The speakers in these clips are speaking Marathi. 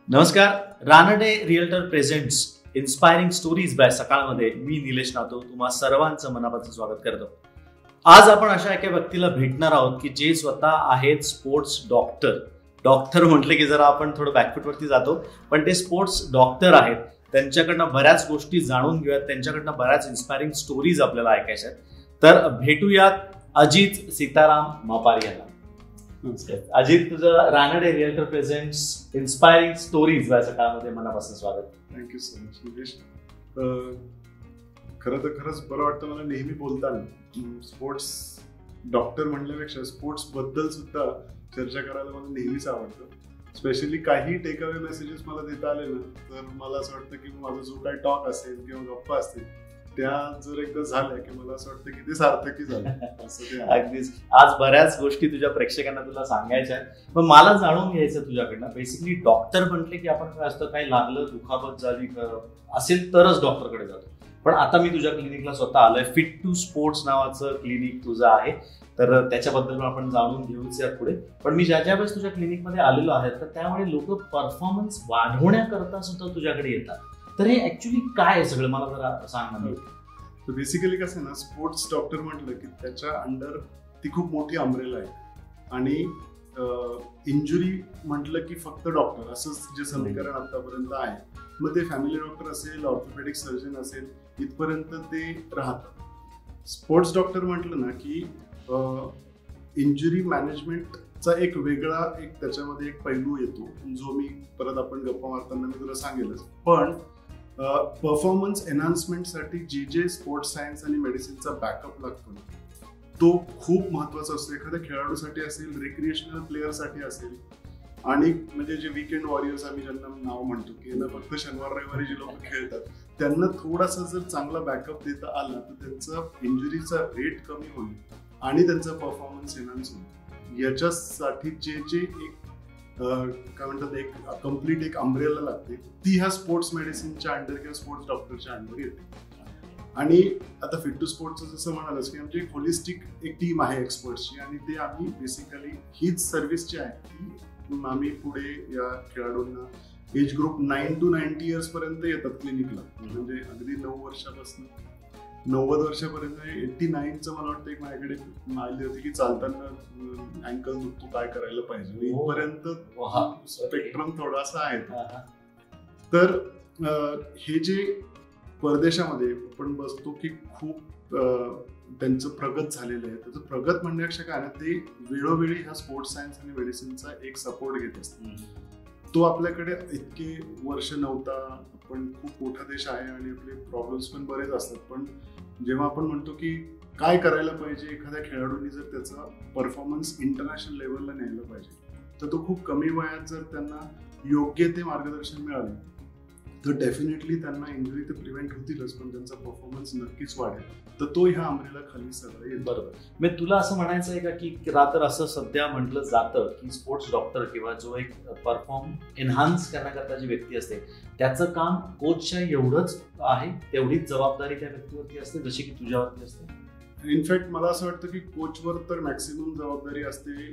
नमस्कार. Ranade realtor presents inspiring stories by सकाळमध्ये मी निलेश नातो तुम्हा सर्वांचं मनापासून स्वागत करतो. आज आपण अशा एका व्यक्तीला भेटणार आहोत की जे स्वतः आहेत स्पोर्ट्स डॉक्टर. डॉक्टर म्हटले की जरा आपण थोडं बॅकफूटवरती जातो, पण ते स्पोर्ट्स डॉक्टर आहेत. त्यांच्याकडनं बऱ्याच गोष्टी जाणून घेऊयात, त्यांच्याकडनं बऱ्याच इन्स्पायरिंग स्टोरीज आपल्याला ऐकायच्या आहेत. तर भेटूयात अजित सीताराम मापारी यांना. अजित, तुझं Ranade realtor presents inspiring stories या सकाळमध्ये मनापासून स्वागत. Thank you so much Nilesh. खरंच बरं वाटतं मला नेहमी बोलताना. स्पोर्ट्स डॉक्टर म्हणल्यापेक्षा स्पोर्ट्स बद्दल सुद्धा चर्चा करायला मला नेहमीच आवडतं. स्पेशली काही टेक अवे मेसेजेस मला देता आले ना, तर मला असं वाटतं की माझा जो काही टॉक असेल किंवा गप्पा असतील त्या जर एकदा झाल्या की मला असं वाटतं की ते सार्थकी झालं. अगदीच. आज बऱ्याच गोष्टी तुझ्या प्रेक्षकांना तुला सांगायच्या आहेत, पण मला जाणून घ्यायचं तुझ्याकडनं. बेसिकली डॉक्टर म्हटले की आपण काय असतं, काही लागलं, दुखापत झाली असेल तरच डॉक्टरकडे जातो. पण आता मी तुझ्या क्लिनिकला स्वतः आलोय. फिट टू स्पोर्ट्स नावाचं क्लिनिक तुझं आहे, तर त्याच्याबद्दल आपण जाणून घेऊच या पुढे. पण मी ज्या वेळेस तुझ्या क्लिनिकमध्ये आलेलो आहे तर त्यामुळे लोक परफॉर्मन्स वाढवण्याकरता सुद्धा तुझ्याकडे येतात. तर हे ऍक्च्युली काय आहे सगळं, मला जरा सांग ना. तर बेसिकली कसं आहे ना, स्पोर्ट्स डॉक्टर म्हटलं की त्याच्या अंडर ती खूप मोठी अम्ब्रेला आहे. आणि इंजुरी म्हटलं की फक्त डॉक्टर असंच जे समीकरण आतापर्यंत आहे. मग ते फॅमिली डॉक्टर असेल, ऑर्थोपेडिक सर्जन असेल, इथपर्यंत ते राहतात. स्पोर्ट्स डॉक्टर म्हटलं ना की इंजुरी मॅनेजमेंटचा एक वेगळा त्याच्यामध्ये एक पैलू येतो, जो मी परत आपण गप्पा मारताना मी तुला सांगेलच. पण परफॉर्मन्स एनहान्समेंटसाठी जे स्पोर्ट्स सायन्स आणि मेडिसिनचा बॅकअप लागतो तो खूप महत्वाचा असतो. एखाद्या खेळाडूसाठी असेल, रिक्रिएशनल प्लेअरसाठी असेल, आणि म्हणजे जे वीकेंड वॉरियर्स आम्ही ज्यांना नाव म्हणतो की यांना फक्त शनिवार रविवारी जे लोक खेळतात, त्यांना थोडासा जर चांगला बॅकअप देता आला तर त्यांचा इंजुरीचा रेट कमी होईल आणि त्यांचा परफॉर्मन्स एनहान्स होईल. याच्यासाठी जे एक काय म्हणतात, एक कम्प्लीट एक अम्ब्रेला लागते, ती ह्या स्पोर्ट्स मेडिसिनच्या अंडर किंवा स्पोर्ट्स डॉक्टरच्या अंडर येते. आणि आता फिट टू स्पोर्ट्सचं जसं म्हणालच की आमची एक होलिस्टिक एक टीम आहे एक्सपर्ट्सची, आणि ते आम्ही बेसिकली हीच सर्व्हिस जी आहे ती आम्ही पुढे या खेळाडूंना एज ग्रुप 9 to 90 years पर्यंत येतात क्लिनिकला. म्हणजे अगदी 9 वर्षापासून 90 वर्षापर्यंत. 89चं मला वाटतं एक माझ्याकडे माहिती होती की चालताना अँकल दुखतो, काय करायला पाहिजे. इथपर्यंत स्पेक्ट्रम थोडासा आहे. तर हे जे परदेशामध्ये आपण बसतो की खूप त्यांचं प्रगत झालेलं आहे, त्याचं प्रगत म्हणण्यापेक्षा काय ना, ते वेळोवेळी ह्या स्पोर्ट्स सायन्स आणि मेडिसिनचा एक सपोर्ट घेत असतात. तो आपल्याकडे इतके वर्ष नव्हता. आपण खूप मोठा देश आहे आणि आपले प्रॉब्लेम्स पण बरेच असतात. पण जेव्हा आपण म्हणतो की काय करायला पाहिजे, एखाद्या खेळाडूंनी जर त्याचा परफॉर्मन्स इंटरनॅशनल लेवलला न्यायला पाहिजे, तर तो खूप कमी वयात जर त्यांना योग्य ते मार्गदर्शन मिळाले तर डेफिनेटली त्यांना इंजुरी तर प्रिव्हेंट होतीलच, पण त्यांचा परफॉर्मन्स नक्कीच वाढेल. तर तो ह्या अम्ब्रेला खाली सगळं येईल. बरोबर. मी तुला असं म्हणायचं आहे का की तर असं सध्या म्हटलं जातं की स्पोर्ट्स डॉक्टर किंवा जो एक परफॉर्म एनहान्स करण्याकरता जी व्यक्ती असते त्याचं काम कोचच्या एवढंच आहे, तेवढीच जबाबदारी त्या व्यक्तीवरती असते जशी की तुझ्यावरती असते? इनफॅक्ट मला असं वाटतं की कोचवर तर मॅक्सिमम जबाबदारी असते,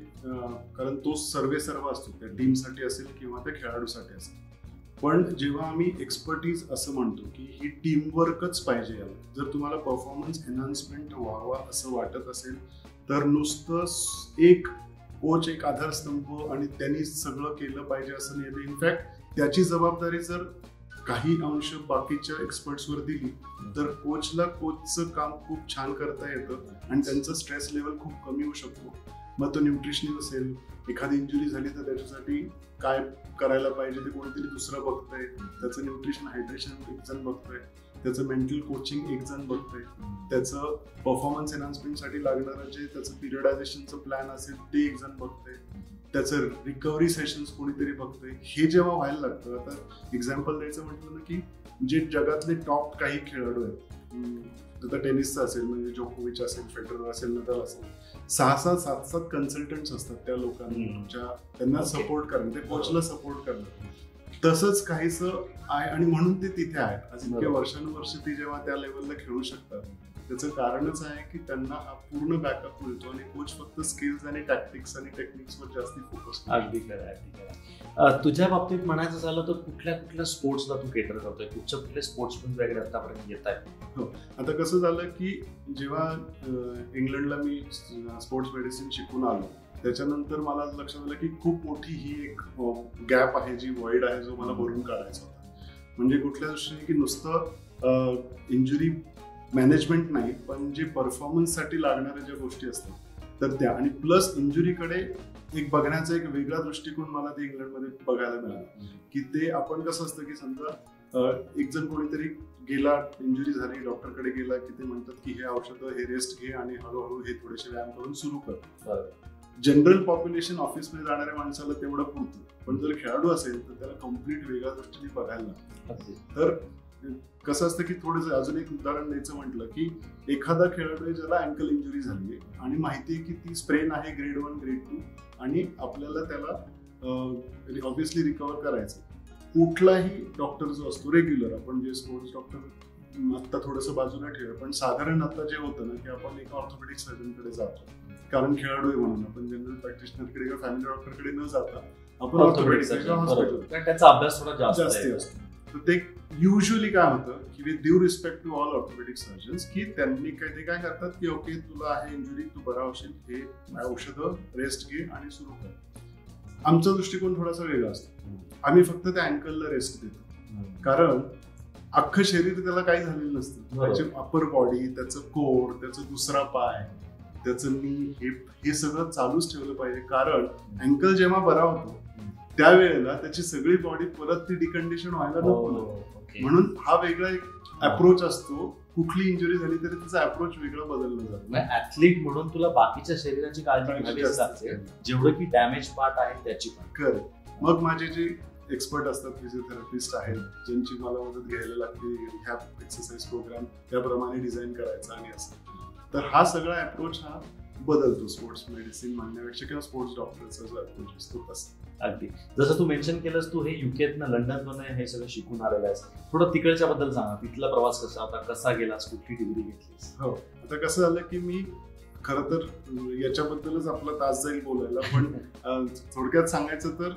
कारण तो सर्व असतो, त्या टीमसाठी असेल किंवा त्या खेळाडूसाठी असेल. पण जेव्हा आम्ही एक्सपर्टीज असं म्हणतो की ही टीमवर्कच पाहिजे याला, जर तुम्हाला परफॉर्मन्स एनहान्समेंट व्हावा असं वाटत असेल तर नुसतं एक कोच एक आधारस्तंभ आणि त्यांनी सगळं केलं पाहिजे असं नाही. इनफॅक्ट त्याची जबाबदारी जर काही अंश बाकीच्या एक्सपर्ट्सवर दिली तर कोचचं काम खूप छान करता येतं आणि त्यांचं स्ट्रेस लेवल खूप कमी होऊ शकतो. मग तो न्यूट्रिशनिस्ट असेल, एखादी इंजुरी झाली तर त्याच्यासाठी काय करायला पाहिजे ते कोणीतरी दुसरं बघतंय, त्याचं न्यूट्रिशन हायड्रेशन एक जण बघतोय, त्याचं मेंटल कोचिंग एक जण बघतोय, त्याचं परफॉर्मन्स एनहान्समेंटसाठी लागणारं जे त्याचं पिरियडायझेशनचं प्लॅन असेल ते एक जण बघतोय, त्याचं रिकव्हरी सेशन्स कोणीतरी बघतोय. हे जेव्हा व्हायला लागतं, आता एक्झाम्पल द्यायचं म्हटलं ना की जे जगातले टॉप काही खेळाडू आहेत, तर टेनिसचा असेल म्हणजे जोकोविच असेल, फेडरर असेल, नदाल असेल, 6-6, 7-7 कन्सल्टंट्स असतात त्या लोकांना, त्यांना सपोर्ट करणं, ते कोचला सपोर्ट करणं. तसंच काहीसं आहे आणि म्हणून ते तिथे आहेत. आज इतक्या वर्षानुवर्ष ते जेव्हा त्या लेवलला खेळू शकतात त्याचं कारणच आहे की त्यांना हा पूर्ण बॅकअप मिळतो आणि कोच फक्त स्किल्स आणि टॅक्टिक्स आणि टेक्निक्सवर जास्ती फोकस. अगदी खरं, अगदी खरं. तुझ्या बाबतीत म्हणायचं झालं तर कुठल्या स्पोर्ट्सला तू केटर करतोय, कुठले स्पोर्ट्समन वगैरे आतापर्यंत येत आहेत? हो, आता कसं झालं की जेव्हा इंग्लंडला मी स्पोर्ट्स मेडिसिन शिकून आलो त्याच्यानंतर मला लक्षात आलं की खूप मोठी ही एक गॅप आहे, जी वॉइड आहे, जो मला भरून काढायचा होता. म्हणजे कुठल्या दृष्टीने की नुसतं इंजुरी मॅनेजमेंट नाही, पण जे परफॉर्मन्ससाठी लागणाऱ्या ज्या गोष्टी असतात तर त्या, आणि प्लस इंजुरीकडे एक बघण्याचा एक वेगळा दृष्टिकोन मला ते इंग्लंडमध्ये बघायला मिळाला. की ते आपण कसं असतं की समजा एक जण कोणीतरी गेला, इंजुरी झाली, डॉक्टरकडे गेला की ते म्हणतात की हे औषधं, हे रेस्ट घे आणि हळूहळू हे थोडेसे व्यायाम करून सुरू कर. जनरल पॉप्युलेशन ऑफिसमध्ये जाणाऱ्या माणसाला तेवढं पुरतं, पण जर खेळाडू असेल तर त्याला कम्प्लीट वेगळ्या दृष्टीने बघायला लागतं. तर कसं असतं की थोडंसं अजून एक उदाहरण द्यायचं म्हटलं की एखादा खेळाडू आहे ज्याला अँकल इंजुरी झाली आहे आणि माहिती आहे की ती स्प्रेन आहे ग्रेड 1 ग्रेड 2 आणि आपल्याला त्याला ऑब्व्हियसली रिकव्हर करायचं. कुठलाही डॉक्टर जो असतो रेग्युलर, आपण जे स्पोर्ट्स डॉक्टर आता थोडंसं बाजूला ठेवूया, पण साधारण आता जे होतं ना की आपण एका ऑर्थोपेडिक सर्जनकडे जातो कारण खेळाडू आहे म्हणून, आपण जनरल प्रॅक्टिशनरकडे किंवा फॅमिली डॉक्टरकडे न जाता आपण ऑर्थोपेडिक सर्जन हॉस्पिटल, त्याचा अभ्यास थोडा जास्ती असतो. तर ते युजली काय होतं की with due respect to all orthopaedic surgeons की त्यांनी काय करतात की ओके तुला आहे इंजुरी, तू बरा होशील, हे औषधं, रेस्ट घे आणि सुरू कर. आमचा दृष्टिकोन थोडासा वेगळा असतो. आम्ही फक्त त्या अँकलला रेस्ट देतो कारण अख्खं शरीर त्याला काही झालेलं नसतं. त्याचे अपर बॉडी, त्याचं कोर, त्याचा दुसरा पाय, त्याचं नी, हे सगळं चालूच ठेवलं पाहिजे कारण अँकल जेव्हा बरा होतो त्यावेळेला त्याची सगळी बॉडी परत ती डिकंडिशन व्हायला नको. म्हणून हा वेगळा एक अप्रोच असतो. कुठली इंजुरी झाली तरी त्याचा अप्रोच वेगळा बदलला जातो. ऍथलीट म्हणून तुला बाकीच्या शरीराची काळजी घ्यावीच लागते, जेवढं की डॅमेज पार्ट आहे त्याची पण. खरं. मग माझे जे एक्सपर्ट असतात, फिजिओथेरपिस्ट आहेत, ज्यांची मला मदत घ्यायला लागते, ह्या एक्सरसाइज प्रोग्राम त्याप्रमाणे डिझाईन करायचा आणि असं. तर हा सगळा अप्रोच हा बदलतो स्पोर्ट्स मेडिसिन म्हणण्यापेक्षा किंवा स्पोर्ट्स डॉक्टरचा जो अप्रोच असतो तसा. अगदी जसं तू मेन्शन केलंस, तू हे युकेतनं लंडनमधनं हे सगळं शिकून आलेलं आहेस. थोडं तिकडच्या बद्दल सांगा, तिथला प्रवास कसा होता, कसा गेलास, कुठली डिग्री घेतलीस? हो, आता कसं झालं की मी खरं तर याच्याबद्दलच आपला तास जाईल बोलायला, पण थोडक्यात सांगायचं तर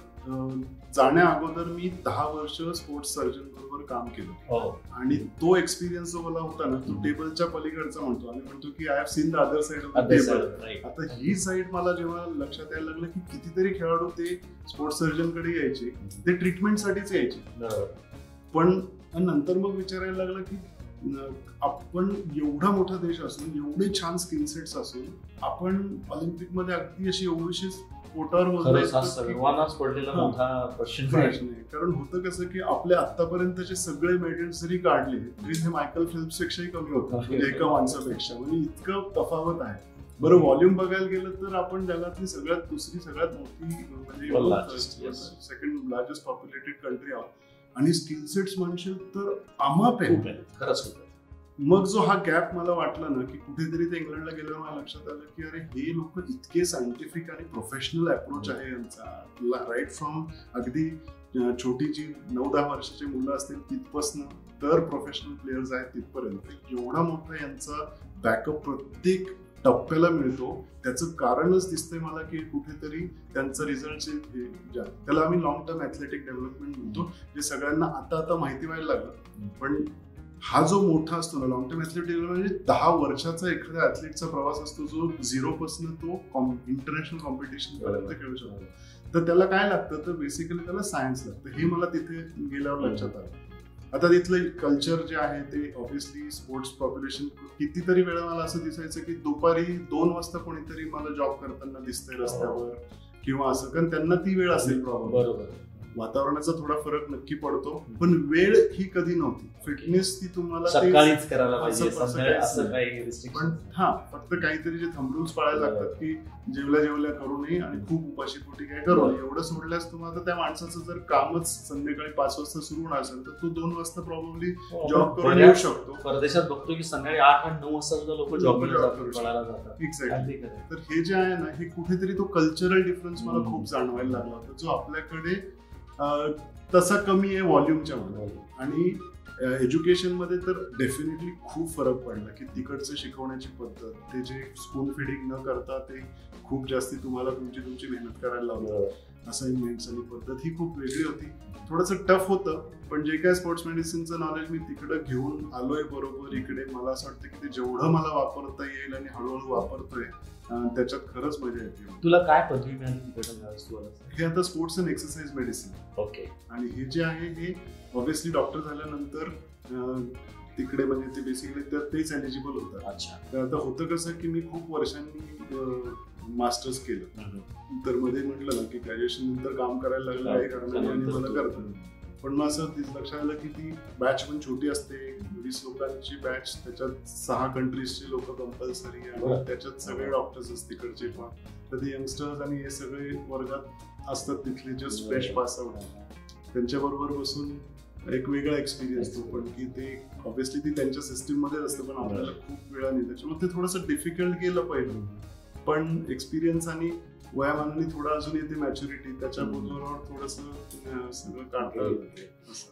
जाण्या अगोदर मी 10 वर्ष स्पोर्ट्स सर्जन बरोबर काम केलं आणि तो एक्सपिरियन्स जो मला होता ना, तो टेबलच्या पलीकडचा म्हणतो. आम्ही म्हणतो की I have seen the other side of the table. आता ही साइड मला जेव्हा लक्षात यायला लागलं की कितीतरी खेळाडू ते स्पोर्ट्स सर्जन कडे यायचे, ते ट्रीटमेंटसाठीच यायचे, पण नंतर मग विचारायला लागलं की आपण एवढा मोठा देश असून, एवढे छान स्किल सेट्स असून, आपण ऑलिम्पिक मध्ये अगदी अशी एवढीशी पोटावर सर्वांनाच पडलेला मोठा प्रश्न आहे. कारण होतं कसं की आपले आतापर्यंतचे सगळे मेडल्स जरी काढले तरी ते मायकल फेल्प्स पेक्षाही कमी होतं एका माणसापेक्षा. म्हणजे इतकं तफावत आहे. बरं, व्हॉल्यूम बघायला गेलं तर आपण जगातली दुसरी सगळ्यात मोठी म्हणजे सेकंड लार्जेस्ट पॉप्युलेटेड कंट्री आहोत आणि स्किल सेट्स म्हणशील तर अमाप आहे खरंच. मग जो हा गॅप मला वाटला ना की कुठेतरी ते इंग्लंडला गेल्यावर मला लक्षात आलं की अरे हे लोक इतके सायंटिफिक आणि प्रोफेशनल अप्रोच आहे यांचा, राईट फ्रॉम अगदी छोटी जी 9-10 वर्षाची मुलं असतील तिथपासनं तर प्रोफेशनल प्लेयर्स आहेत तिथपर्यंत एवढा मोठा यांचा बॅकअप प्रत्येक टप्प्याला मिळतो. त्याचं कारणच दिसतंय मला की कुठेतरी त्यांचं रिझल्टचे त्याला आम्ही लॉंग टर्म ऍथलेटिक डेव्हलपमेंट म्हणतो, जे सगळ्यांना आता माहिती व्हायला लागलं. पण हा जो मोठा असतो ना लॉंग टर्म ऍथलेटिक म्हणजे 10 वर्षाचा एखाद्या ऍथलीटचा प्रवास असतो, जो 0 पासून तो इंटरनॅशनल कॉम्पिटिशन पर्यंत खेळू शकतो. तर त्याला काय लागतं तर बेसिकली त्याला सायन्स लागतं. हे मला तिथे गेल्यावर लक्षात आलं. आता तिथलं कल्चर जे आहे ते ऑब्व्हियसली स्पोर्ट्स पॉप्युलेशन, कितीतरी वेळा मला असं दिसायचं की दुपारी 2 वाजता कोणीतरी मला जॉब करताना दिसतंय रस्त्यावर किंवा असं, कारण त्यांना ती वेळ असेल प्रॉब्लेम. बरोबर, वातावरणाचा थोडा फरक नक्की पडतो, पण वेळ ही कधी नव्हती. फिटनेस ती तुम्हाला सकाळीच करायला पाहिजे, असं काही पण फक्त काहीतरी जे थंब रूल्स पाळायला लागतात की जेवल्या करू नये आणि खूप उपाशी पोटी काय करू नये, एवढं सोडल्यास तुम्हाला त्या माणसाचं जर कामच संध्याकाळी 5 वाजता सुरू होणार असेल तर तो 2 वाजता प्रॉब्ली जॉब करून येऊ शकतो. परदेशात बघतो की संध्याकाळी 8 आणि 9 वाजता सुद्धा लोक जॉब जातात. एक्झॅक्टली. तर हे जे आहे ना, हे कुठेतरी तो कल्चरल डिफरन्स मला खूप जाणवायला लागला होता, जो आपल्याकडे तसा कमी आहे व्हॉल्यूमच्या मध्ये. आणि एज्युकेशन मध्ये तर डेफिनेटली खूप फरक पडला की तिकडचं शिकवण्याची पद्धत, ते जे स्पून फिडिंग न करता ते खूप जास्ती तुम्हाला तुमची मेहनत करायला लावलं, असाइनमेंट्स आणि पद्धत ही खूप वेगळी होती. थोडंसं टफ होतं, पण जे काय स्पोर्ट्स मेडिसिनचं नॉलेज मी तिकडं घेऊन आलोय बरोबर इकडे, मला असं वाटतं की ते जेवढं मला वापरता येईल आणि हळूहळू वापरतोय त्याच्यात खरंच मजा येते. तुला काय पदवी मिळाली तिकडे? हे आता sports and exercise medicine. Okay. आणि हे जे आहे हे ऑब्व्हियसली डॉक्टर झाल्यानंतर तिकडे म्हणजे ते बेसिकली तेच एलिजिबल होतं. अच्छा. तर आता होतं कसं की मी खूप वर्षांनी मास्टर्स केलं, तर मध्ये म्हटलं ना की ग्रॅज्युएशन नंतर काम करायला लागलं काही कारणाने आणि मला करतं. पण मग असं लक्षात आलं की ती बॅच पण छोटी असते, 20 लोकांची बॅच, त्याच्यात 6 कंट्रीजचे लोक कंपल्सरी आणि त्याच्यात सगळे डॉक्टर्स असतात तिकडचे पण. तर ते यंगस्टर्स आणि हे सगळे वर्गात असतात तिथले जस्ट फ्रेश पास आउट, त्यांच्याबरोबर बसून एक वेगळा एक्सपिरियन्स तो पण की ते ऑब्व्हियसली ती त्यांच्या सिस्टीम मध्येच असतं, पण आपल्याला खूप वेळाने त्याच्यामुळे ते थोडंसं डिफिकल्ट गेलं पहिलं. पण एक्सपिरियन्स आणि वयामानाने थोडं अजून येते मॅच्युरिटी, त्याच्या बरोबर थोडंसं सगळं काढलं.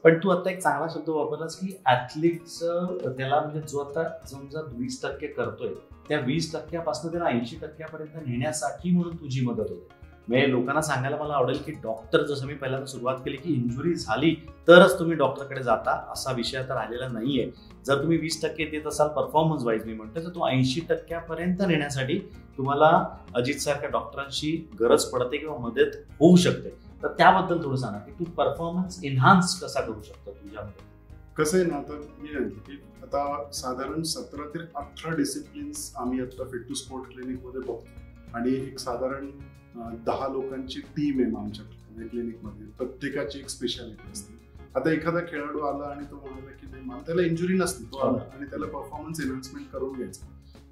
पण तू आता एक चांगला शब्द वापरलास की ऍथलीटचं त्याला म्हणजे जो आता समजा 20% करतोय त्या 20% त्याला 80% नेण्यासाठी म्हणून तुझी मदत होते. म्हणजे लोकांना सांगायला मला आवडेल की डॉक्टर, जसं मी पहिल्यांदा सुरुवात केली की इंजुरी झाली तरच तुम्ही डॉक्टरकडे जाता असा विषय आता राहिलेला नाहीये. जर तुम्ही 20% देत असाल परफॉर्मन्स वाईज मी म्हणतो, तर तो 80% नेण्यासाठी तुम्हाला अजित सारख्या डॉक्टरांची गरज पडते किंवा मदत होऊ शकते. तर त्याबद्दल थोडं सांगा की तू परफॉर्मन्स एनहान्स कसा करू शकतो तुझ्यामध्ये. कसं आहे ना, आता मी म्हणतो की आता साधारण 17 ते 18 डिसिप्लिन्स आम्ही आता फिट टू स्पोर्ट क्लिनिक मध्ये बघतो आणि एक साधारण 10 लोकांची टीम आहे आमच्या क्लिनिकमध्ये, प्रत्येकाची एक स्पेशालिटी असते. आता एखादा खेळाडू आला आणि तो म्हणाला की नाही मला त्याला इंजुरी नसते, तो आला आणि त्याला परफॉर्मन्स एनहान्समेंट करून घ्यायचं,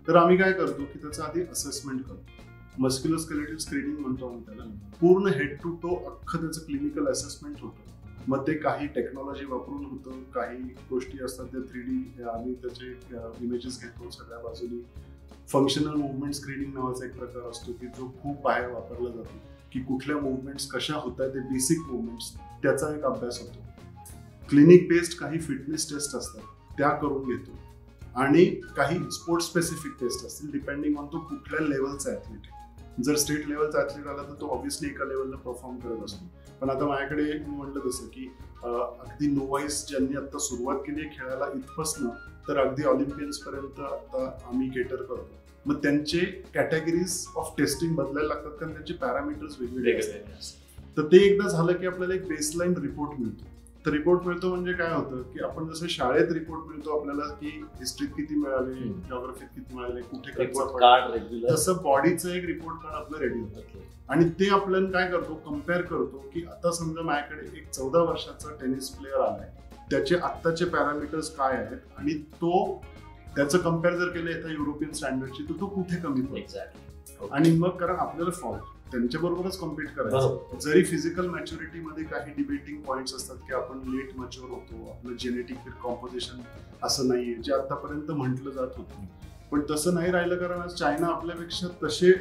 तर आम्ही काय करतो की त्याचं आधी असेसमेंट करतो. मस्क्युलोस्केलेटल स्क्रीनिंग म्हणतो आम्ही त्याला. पूर्ण हेड टू टो अख्खं त्याचं क्लिनिकल असेसमेंट होतं. मग ते काही टेक्नॉलॉजी वापरून होतं, काही गोष्टी असतात त्या 3D आम्ही त्याचे इमेजेस घेतो सगळ्या बाजूनी. फंक्शनल मुवमेंट स्क्रीनिंग नावाचा एक प्रकार असतो की जो खूप बाहेर वापरला जातो, की कुठल्या मुवमेंट्स कशा होत आहेत, ते बेसिक मुवमेंट्स, त्याचा एक अभ्यास होतो. क्लिनिक बेस्ड काही फिटनेस टेस्ट असतात त्या करून घेतो आणि काही स्पोर्ट्स स्पेसिफिक टेस्ट असतील डिपेंडिंग ऑन तो कुठल्या लेवलचा ॲथलीट आहे. जर स्टेट लेवलचा ॲथलीट आला तर तो ऑब्व्हियसली एका लेवलला परफॉर्म करत असतो. पण आता माझ्याकडे मी म्हटलं तसं की अगदी नोवाईस ज्यांनी आता सुरुवात केली आहे खेळायला इथपासनं तर अगदी ऑलिम्पियन्स पर्यंत आता आम्ही केटर करतो. मग त्यांचे कॅटेगरीज ऑफ टेस्टिंग बदलायला लागतात कारण त्यांचे पॅरामीटर्स वेगवेगळे असतात. तर ते एकदा झालं की आपल्याला एक बेसलाईन रिपोर्ट मिळतो. तर रिपोर्ट मिळतो म्हणजे काय होतं की आपण जसं शाळेत रिपोर्ट मिळतो आपल्याला की हिस्ट्रीत किती मिळाले, जिओग्राफीत किती मिळाले, कुठे कार्ड, तसं बॉडीचं एक रिपोर्ट कार्ड आपलं रेडी होतं. आणि ते आपल्याला काय करतो, कम्पेअर करतो की आता समजा माझ्याकडे एक 14 वर्षाचा टेनिस प्लेअर आलाय, त्याचे आत्ताचे पॅरामीटर्स काय आहेत आणि तो त्याचं कम्पेअर जर केलं एका युरोपियन स्टँडर्डची तर तो कुठे कमी पडतो. आणि मग कारण आपल्याला फॉर्म त्यांच्याबरोबरच कम्पीट करायचं. जरी फिजिकल मॅच्युरिटीमध्ये काही डिबेटिंग पॉइंट्स असतात की आपण लेट मॅच्युअर होतो, आपलं जेनेटिक कॉम्पोजिशन असं नाहीये जे आतापर्यंत म्हटलं जात होतं, पण तसं नाही राहिलं कारण आज चायना आपल्यापेक्षा तसे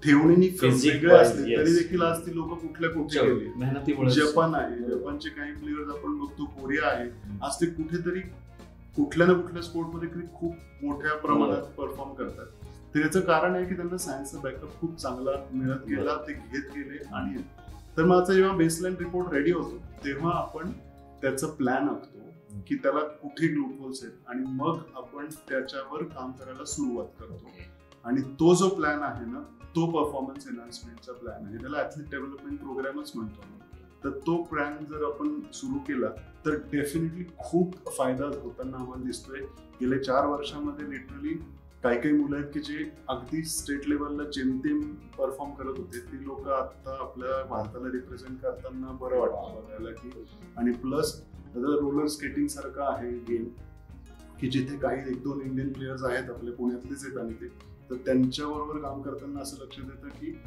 ठेवणीनी वेगळे असले तरी देखील आज ती लोक कुठल्या कुठे गेली. जपान आहे, जपानचे काही प्लेयर्स आपण बघतो, कोरिया आहे, आज ते कुठेतरी कुठल्या ना कुठल्या स्पोर्टमध्ये खूप मोठ्या प्रमाणात परफॉर्म करतात. तर याचं कारण आहे की त्यांना सायन्सचा बॅकअप खूप चांगला मिळत गेला, ते घेत गेले. आणि तर मग आता जेव्हा बेसलाईन रिपोर्ट रेडी होतो तेव्हा आपण त्याचं प्लॅन आखतो की त्याला कुठे ग्लूकोज आहेत आणि मग आपण त्याच्यावर काम करायला सुरुवात करतो. आणि तो जो प्लॅन आहे ना तो परफॉर्मन्स एनहान्समेंटचा प्लॅन आहे, त्याला ॲथलीट डेव्हलपमेंट प्रोग्रामच म्हणतो. तर तो प्लॅन जर आपण सुरू केला तर डेफिनेटली खूप फायदा होताना आम्हाला दिसतोय. गेल्या 4 वर्षामध्ये लिटरली काही काही मुलं आहेत की जे अगदी स्टेट लेवलला जेमतेम परफॉर्म करत होते, ती लोक आता आपल्या भारताला रिप्रेझेंट करताना बरं वाटतं बघायला की. आणि प्लस रोलर स्केटिंग सारखं आहे गेम की जिथे काही 1-2 इंडियन प्लेयर्स आहेत आपल्या पुण्यातलेच आहेत आणि ते, तर त्यांच्याबरोबर काम करताना असं लक्षात येतं की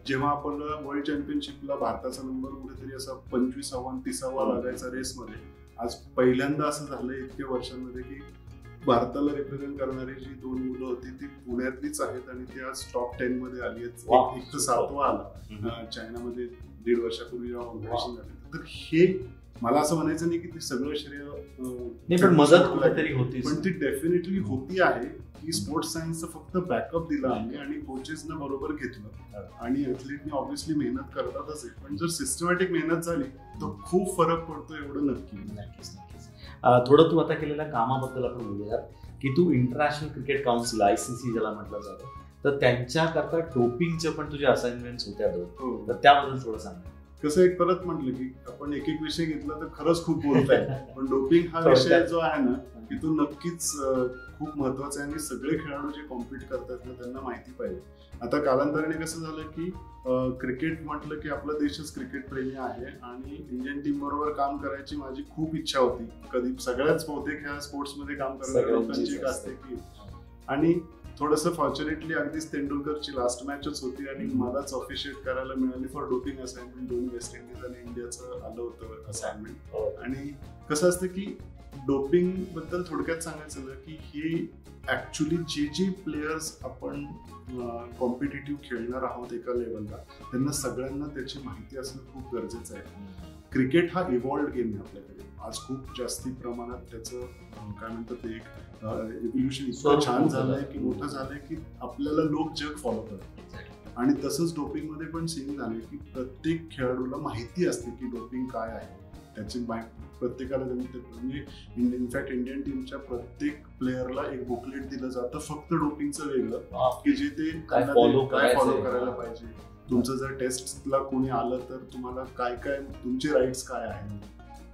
जेव्हा आपण वर्ल्ड चॅम्पियनशिपला भारताचा नंबर कुठेतरी असा 25वा 30वा लागायचा रेसमध्ये, आज पहिल्यांदा असं झालंय इतक्या वर्षांमध्ये की भारताला रिप्रेझेंट करणारी जी 2 मुलं होती ती पुण्यातलीच आहेत आणि ती आज टॉप 10 मध्ये आली आहेत. एक तर 7वा आला चायनामध्ये 1.5 वर्षापूर्वी जेव्हा ऑपरेशन झाले. तर हे मला असं म्हणायचं नाही की ते सगळं श्रेय पण मदत कुठेतरी होती, पण ती डेफिनेटली होती आहे की स्पोर्ट्स सायन्सचं फक्त बॅकअप दिला आम्ही आणि कोचेसनं बरोबर घेतलं आणि ऍथलीटनी ऑब्व्हियसली मेहनत करतातच आहे, पण जर सिस्टमॅटिक मेहनत झाली तर खूप फरक पडतो एवढं नक्कीच. थोडं तू आता केलेल्या कामाबद्दल आपण बोलूया की तू इंटरनॅशनल क्रिकेट काउन्सिल ICC ज्याला म्हटलं जातं, तर त्यांच्याकरता डोपिंगचे पण तुझे असाइनमेंट्स होत्या तर त्याबद्दल थोडं सांग. कसं एक परत म्हटलं की आपण एक विषय घेतला तर खरंच खूप बोलताय, पण डोपिंग हा विषय जो आहे ना की तो नक्कीच खूप महत्वाचा आहे आणि सगळे खेळाडू जे कॉम्पिट करतात ना त्यांना माहिती पाहिजे. आता कालांतराने कसं झालं की क्रिकेट म्हटलं की आपला देशच क्रिकेट प्रेमी आहे आणि इंडियन टीम बरोबर काम करायची माझी खूप इच्छा होती. कधी सगळ्याच बहुतेक ह्या स्पोर्ट्स मध्ये काम करणाऱ्या लोकांची एक असते की, आणि थोडंसं फॉर्च्युनेटली अगदीच तेंडुलकरची लास्ट मॅचच होती आणि मलाच ऑफिशिएट करायला मिळाली फॉर डोपिंग असाइनमेंट. दोन वेस्ट इंडिज आणि इंडियाचं आलं होतं असाइनमेंट. आणि कसं असतं की डोपिंग बद्दल थोडक्यात सांगायचं झालं की हे ऍक्च्युली जे प्लेयर्स आपण कॉम्पिटिटिव्ह खेळणार आहोत एका लेवलला, त्यांना सगळ्यांना त्याची माहिती असणं खूप गरजेचं आहे. क्रिकेट हा इव्हॉल्व्ड गेम आहे आपल्याकडे, आज खूप जास्ती प्रमाणात त्याचं काय म्हणतात ते एक इव्होल्युशन इतकं छान झालंय की मोठं झालंय की आपल्याला लोक जग फॉलो करतात. आणि तसंच डोपिंग मध्ये पण सेम झालंय की प्रत्येक खेळाडूला माहिती असते की डोपिंग काय आहे, त्याची प्रत्येकाला म्हणजे इनफॅक्ट इंडियन टीमच्या प्रत्येक प्लेयरला एक बुकलेट दिलं जातं फक्त डोपिंगचं वेगळं की जे ते काय फॉलो करायला पाहिजे. तुमचं जर टेस्टला कोणी आलं तर तुम्हाला काय काय तुमचे राईट्स काय आहेत.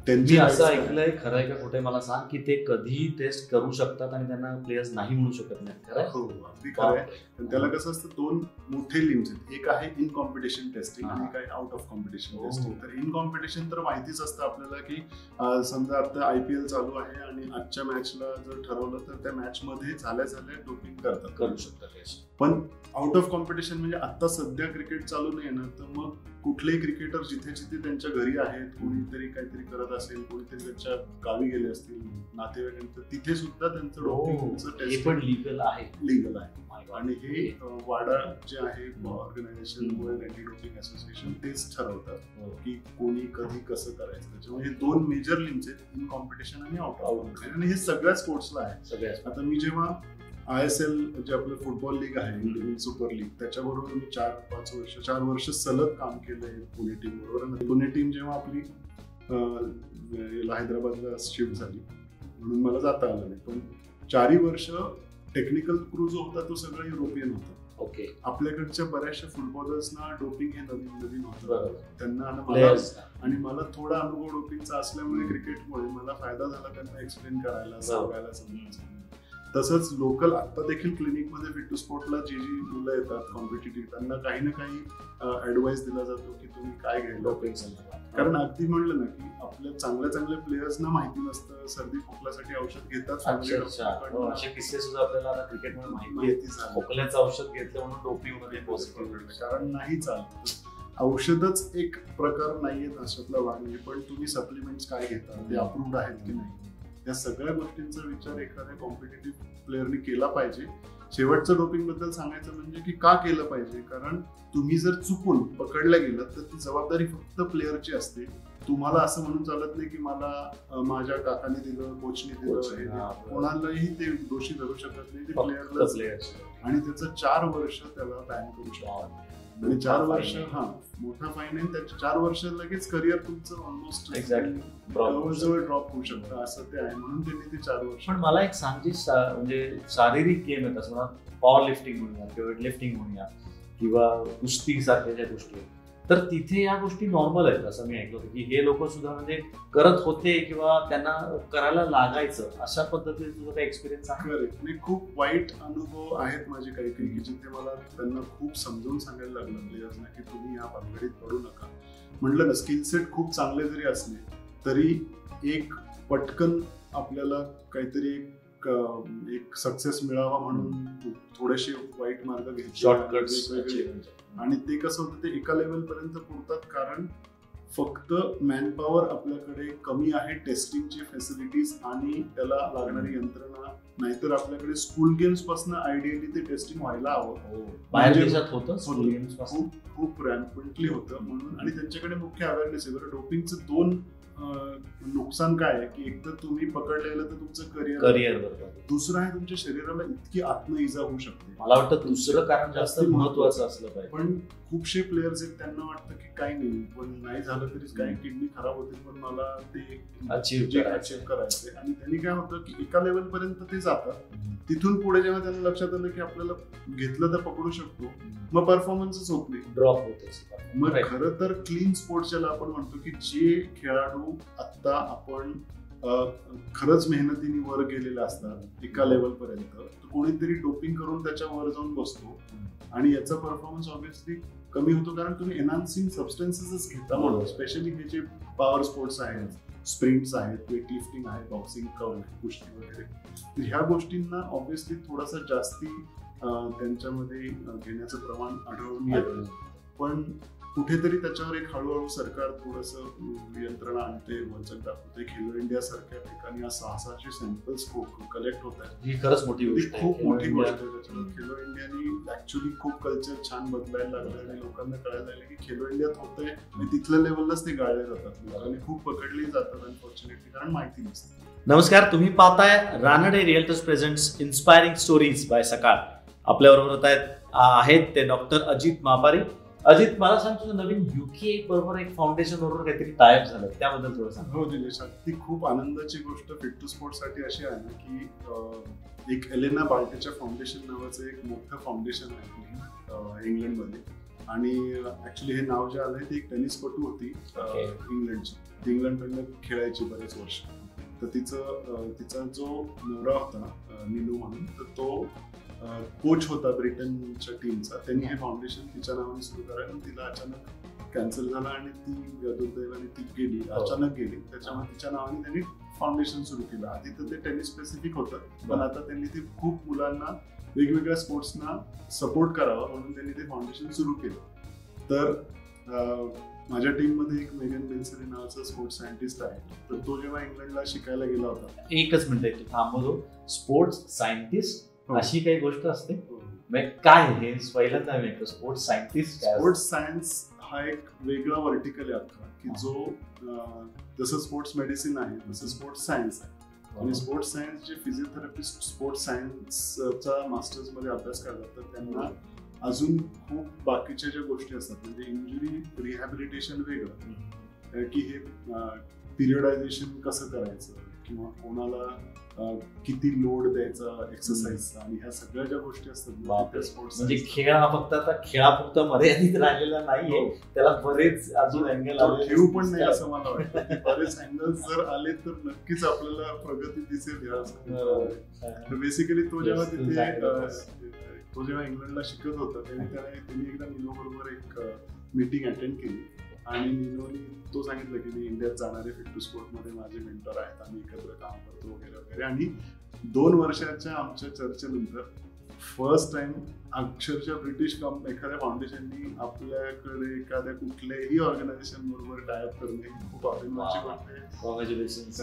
मी असं ऐकलंय, खरं आहे का खोटं मला सांग, की ते कधीही टेस्ट करू शकतात आणि त्यांना प्लेयर्स नाही म्हणू शकत नाही. हो, अगदी खरं आहे. त्याला कसं असतं दोन मोठे लिम्स आहेत, एक आहे इन कॉम्पिटिशन टेस्टिंग आणि काय आउट ऑफ कॉम्पिटिशन टेस्टिंग. तर इन कॉम्पिटिशन तर माहितीच असतं आपल्याला की समजा आता IPL चालू आहे आणि आजच्या मॅचला जर ठरवलं तर त्या मॅच मध्ये झाल्या डोपिंग करू शकतात. पण आउट ऑफ कॉम्पिटिशन म्हणजे आता सध्या क्रिकेट चालू नाही ना, तर मग कुठलेही क्रिकेटर जिथे जिथे त्यांच्या घरी आहेत, कोणीतरी काहीतरी करत असेल, कोणीतरी त्यांच्या गावी गेले असतील नातेवाईकांचं, तिथे सुद्धा त्यांचं डोपिंगचं टेस्ट पण लीगल आहे. आणि हे वाडा जे आहे organisation world anti doping association तेच ठरवतात की कोणी कधी कसं करायचं. त्याच्यामुळे हे दोन मेजर लिम्स आहेत, इन कॉम्पिटिशन आणि आउट ऑफ कॉम्पिटिशन, आणि हे सगळ्या स्पोर्ट्सला आहे. आता मी जेव्हा ISL जे आपलं फुटबॉल लीग आहे, इंडियन सुपर लीग, त्याच्याबरोबर मी 4 वर्ष सलग काम केलंय पुणे टीम बरोबर. पुणे टीम जेव्हा आपली हैदराबादला शिफ्ट झाली म्हणून मला जाता आलं नाही, पण 4 वर्ष टेक्निकल क्रू जो होता तो सगळा युरोपियन होता. ओके. आपल्याकडच्या बऱ्याचशा फुटबॉलर्सना डोपिंग हे नवीन होतं, त्यांना आणि मला थोडा अनुभव डोपिंगचा असल्यामुळे क्रिकेटमुळे मला फायदा झाला त्यांना एक्सप्लेन करायला, सांगायला, समजायचं. तसंच लोकल आता देखील क्लिनिकमध्ये फिट टू स्पोर्टला जी मुलं येतात कॉम्पिटिटिव्ह, त्यांना काही ना काही ऍडवाइस दिला जातो की तुम्ही काय घ्यायला. कारण अगदी म्हणलं ना की आपल्या चांगल्या प्लेयर्सना माहिती नसतं, सर्दी खोकल्यासाठी औषध घेतात, असे किस्से सुद्धा आपल्याला क्रिकेटमध्ये माहिती, खोकल्याचं औषध घेतलं म्हणून डोपिंगमध्ये पॉझिटिव्ह घडलं, कारण नाही चालत. औषधच एक प्रकार नाहीये अशातला भाग नाही, पण तुम्ही सप्लिमेंट्स काय घेता, ते अप्रूव्ड आहेत की नाही, या सगळ्या गोष्टींचा विचार एखाद्या कॉम्पिटिटिव्ह प्लेअरने केला पाहिजे. शेवटचं डोपिंग बद्दल सांगायचं म्हणजे की का केलं पाहिजे, कारण तुम्ही जर चुकून पकडल्या गेलात तर ती जबाबदारी फक्त प्लेअरची असते. तुम्हाला असं म्हणून चालत नाही की मला माझ्या काकाने दिलं, कोचने दिलं, कोणालाही ते दोषी धरू शकत नाही, ते प्लेअरला. आणि त्याचं 4 वर्ष त्याला बॅन करू शकतात. आणि 4 वर्ष मोठा फाईन आहे, त्याच्या 4 वर्ष लगेच करिअर तुमचं ऑलमोस्ट जवळ ड्रॉप होऊ शकतं, असं ते आहे. म्हणून त्यांनी ते 4 वर्ष. पण मला एक सांगते, म्हणजे शारीरिक गेम आहेत असं पॉवर लिफ्टिंग म्हणूया किंवा वेट लिफ्टिंग म्हणूया किंवा कुस्ती सारख्या ज्या गोष्टी, तर तिथे या गोष्टी नॉर्मल आहेत असं मी ऐकलं होतं की हे लोक सुद्धा म्हणजे करत होते किंवा त्यांना करायला लागायचं, अशा पद्धतीने तुझा काही एक्सपिरियन्स आहे? मी खूप वाईट अनुभव आहेत माझे काही की जिथे मला त्यांना खूप समजून सांगायला लागलं प्लेयर्सना की तुम्ही या भानगडीत पडू नका. म्हटलं ना, स्किल सेट खूप चांगले जरी असले तरी एक पटकन आपल्याला काहीतरी एक सक्सेस मिळावा म्हणून थोडेसे वाईट मार्ग घ्यायचे, शॉर्टकट्स, आणि ते कसं होतं ते एका लेवल पर्यंत पुरतात कारण फक्त मॅनपॉवर आपल्याकडे कमी आहे, टेस्टिंगची फॅसिलिटीज आणि त्याला लागणारी यंत्रणा. नाहीतर आपल्याकडे स्कूल गेम्स पासून आयडियली ते टेस्टिंग व्हायला हवं. बाहेर देशात होतं खूप रॅम्पंटली होतं म्हणून. आणि त्यांच्याकडे मुख्य अवेअरनेस आहे. बरं, डोपिंगचं 2 नुकसान काय आहे की एकतर तुम्ही पकडलेलं तर तुमचं करिअर बरोबर, दुसरं आहे तुमच्या शरीराला इतकी आत्मइजा होऊ शकते. मला वाटतं दुसरं कारण जास्त महत्वाचं असलं पाहिजे. पण खूपशे प्लेयर्स आहेत त्यांना वाटतं की काही नाही, पण नाही झालं तरी काही, किडनी खराब होते पण मला ते अचीव्ह करायचंय. आणि त्यांनी काय होतं की एका लेवल पर्यंत ते जातात, तिथून पुढे जेव्हा त्यांना लक्षात आलं की आपल्याला घेतलं तर पकडू शकतो, मग परफॉर्मन्सच होत नाही, ड्रॉप होते. मग खरं तर क्लीन स्पोर्ट्स ज्याला आपण म्हणतो की जे खेळाडू आता आपण खरंच मेहनतीने वर गेलेले असतात एका लेवल पर्यंत, कोणीतरी डोपिंग करून त्याच्या वर जाऊन बसतो आणि याचा परफॉर्मन्स ऑब्व्हियसली कमी होतो, कारण तुम्ही एनहान्सिंग सबस्टन्सेसच घेता म्हणून. स्पेशली हे जे पॉवर स्पोर्ट्स आहेत, स्प्रिंट्स आहेत, वेटलिफ्टिंग आहे, बॉक्सिंग, कुस्ती वगैरे, तर ह्या गोष्टींना ऑब्व्हियसली थोडासा जास्ती त्यांच्यामध्ये घेण्याचं प्रमाण आढळून येतं. पण कुठेतरी त्याच्यावर एक हळूहळू सरकार थोडंसं नियंत्रण आणते, वचक दाखवते. खेलो इंडिया सारख्या ठिकाणी 600 सॅम्पल्स कलेक्ट होत आहेत, ही खरंच मोठी गोष्ट आहे, खूप मोठी गोष्ट आहे. त्याच्यामुळे खेलो इंडियानी ऍक्च्युली खूप कल्चर छान बदलायला लागलं आणि लोकांना कळायला लागलं की खेलो इंडियात होतंय आणि तिथल्या लेवललाच ते गाळले जातात आणि खूप पकडली जातात अनफॉर्च्युनेटली, कारण माहिती नसते. नमस्कार, तुम्ही पाहताय Ranade realtors presents inspiring stories bye सकाळ. आपल्याबरोबर आहेत ते डॉक्टर अजित मापारी. अजित, मला सांग, तुझं नवीन युके बरोबर एक फाउंडेशन बरोबर काहीतरी टायअप झालं, त्याबद्दल थोडं सांग. हो दिनेश, ती खूप आनंदाची गोष्ट फिट टू स्पोर्ट साठी अशी आहे ना की एक एलेना बाल्टेच्या फाउंडेशन नावाचं एक मोठं फाउंडेशन आहे इंग्लंडमध्ये. आणि ऍक्च्युली हे नाव जे आलंय, ती एक टेनिसपटू होती इंग्लंडची, ती इंग्लंडकडनं खेळायची बरेच वर्ष. तर तिचा जो नवरा होता नीनू म्हणून, तर तो कोच होता ब्रिटनच्या टीमचा. त्यांनी हे फाउंडेशन तिच्या नावाने सुरू करायला, तिला अचानक कॅन्सर झाला आणि ती दुर्दैवाने ती गेली, अचानक गेली. त्याच्यामुळे तिच्या नावाने त्यांनी फाउंडेशन सुरू केलं. आधी तर ते टेनिस स्पेसिफिक होतं, पण आता त्यांनी ते खूप मुलांना वेगवेगळ्या स्पोर्ट्सना सपोर्ट करावा म्हणून त्यांनी ते फाउंडेशन सुरू केलं. तर माझ्या टीममध्ये एक मेगन बेन्सरी नावाचा स्पोर्ट्स सायंटिस्ट आहे. तर तो जेव्हा इंग्लंडला शिकायला गेला होता, एकच मिनिट थांबवतो, स्पोर्ट्स सायंटिस्ट अशी काही गोष्ट असते काय? हे पहिल्यांदा मी स्पोर्ट्स सायंटिस्ट. स्पोर्ट्स सायन्स हा एक वेगळा वर्टिकल आहे अख्खा, की जो जसं स्पोर्ट्स मेडिसिन आहे तसं स्पोर्ट्स सायन्स आहे. आणि स्पोर्ट्स सायन्स जे फिजिओथेरपिस्ट स्पोर्ट्स सायन्सचा मास्टर्स मध्ये अभ्यास करतात, तर त्यांना अजून खूप बाकीच्या ज्या गोष्टी असतात, म्हणजे इंजुरी रिहॅबिलिटेशन वेगळं, की हे पिरियडायझेशन कसं करायचं किंवा कोणाला किती लोड द्यायचा एक्सरसाइजचा, आणि ह्या सगळ्या ज्या गोष्टी असतात म्हणजे खेळ हा फक्त आता खेळापुरता मर्यादित राहिलेला नाहीये, त्याला बरेच अजून अँगल खेळू पण नाही असं मला वाटतं. बरेच अँगल जर आले तर नक्कीच आपल्याला प्रगती दिसेल. बेसिकली तो जेव्हा इंग्लंडला शिकत होता त्यांनी एकदा नीनो बरोबर एक मीटिंग अटेंड केली आणि नीनोनी तो सांगितलं की मी इंडियात जाणारे फिट टू स्पोर्ट मध्ये माझे मेंटर आहेत, आम्ही एकत्र काम करतो वगैरे वगैरे. आणि 2 वर्षाच्या आमच्या चर्चेनंतर फर्स्ट टाइम अक्षरशः ब्रिटिश एखाद्या फाउंडेशननी आपल्याकडे एखाद्या कुठल्याही ऑर्गनायझेशन बरोबर टायअप करणे खूप अभिमानाची गोष्ट आहे.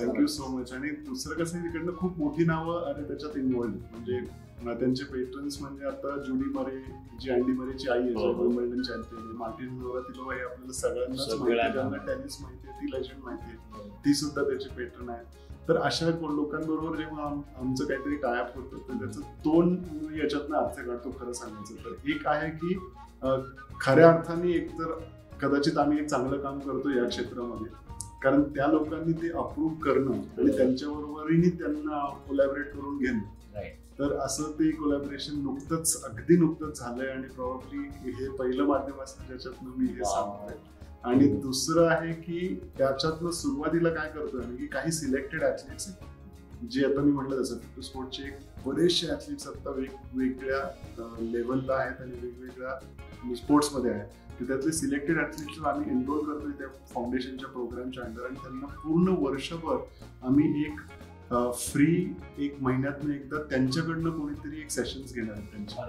Thank you so much. आणि दुसरं कसं, तिकडनं खूप मोठी नावं आणि त्याच्यात इन्व्हॉल्व, म्हणजे त्यांचे पेट्रन्स म्हणजे आता जुडी मरे, जी अँडी मरेची आई आहे, विंबल्डन चॅम्पियन, मार्टिन नवरातिलोव्हा, हे आपल्याला सगळ्यांनाच माहिती आहे, ज्यांना टेनिस माहिती आहे, ती लेजंड माहिती आहे, ती सुद्धा त्याचे पेट्रन आहेत. तर अशा लोकांबरोबर जेव्हा आमचं काहीतरी टायअप होतं, तर त्याचं 2 याच्यातनं अर्थ काढतो खरं सांगायचं तर. एक आहे की खऱ्या अर्थाने एकतर कदाचित आम्ही एक चांगलं काम करतो या क्षेत्रामध्ये, कारण त्या लोकांनी ते अप्रूव्ह करणं आणि त्यांच्याबरोबरही त्यांना कोलॅबरेट करून घेणं. तर असं ते कोलॅबरेशन अगदी नुकतंच झालंय आणि प्रॉब्ली हे पहिलं माध्यम असेल ज्याच्यातनं मी हे सांगतोय. आणि दुसरं आहे की त्याच्यातनं सुरुवातीला काय करतोय की काही सिलेक्टेड ऍथलीट्स आहेत, जे आता मी म्हटलं तसं फिट टू स्पोर्टचे बरेचसे ऍथलीट्स आता वेगवेगळ्या लेवलला आहेत आणि वेगवेगळ्या स्पोर्ट्समध्ये आहेत. तर त्यातले सिलेक्टेड ऍथलीट्सला आम्ही एनरोल करतोय त्या फाउंडेशनच्या प्रोग्रामच्या अंडर, आणि त्यांना पूर्ण वर्षभर आम्ही एक फ्री 1 महिन्यातनं एकदा त्यांच्याकडनं कोणीतरी एक सेशन्स घेणार आहेत त्यांच्या.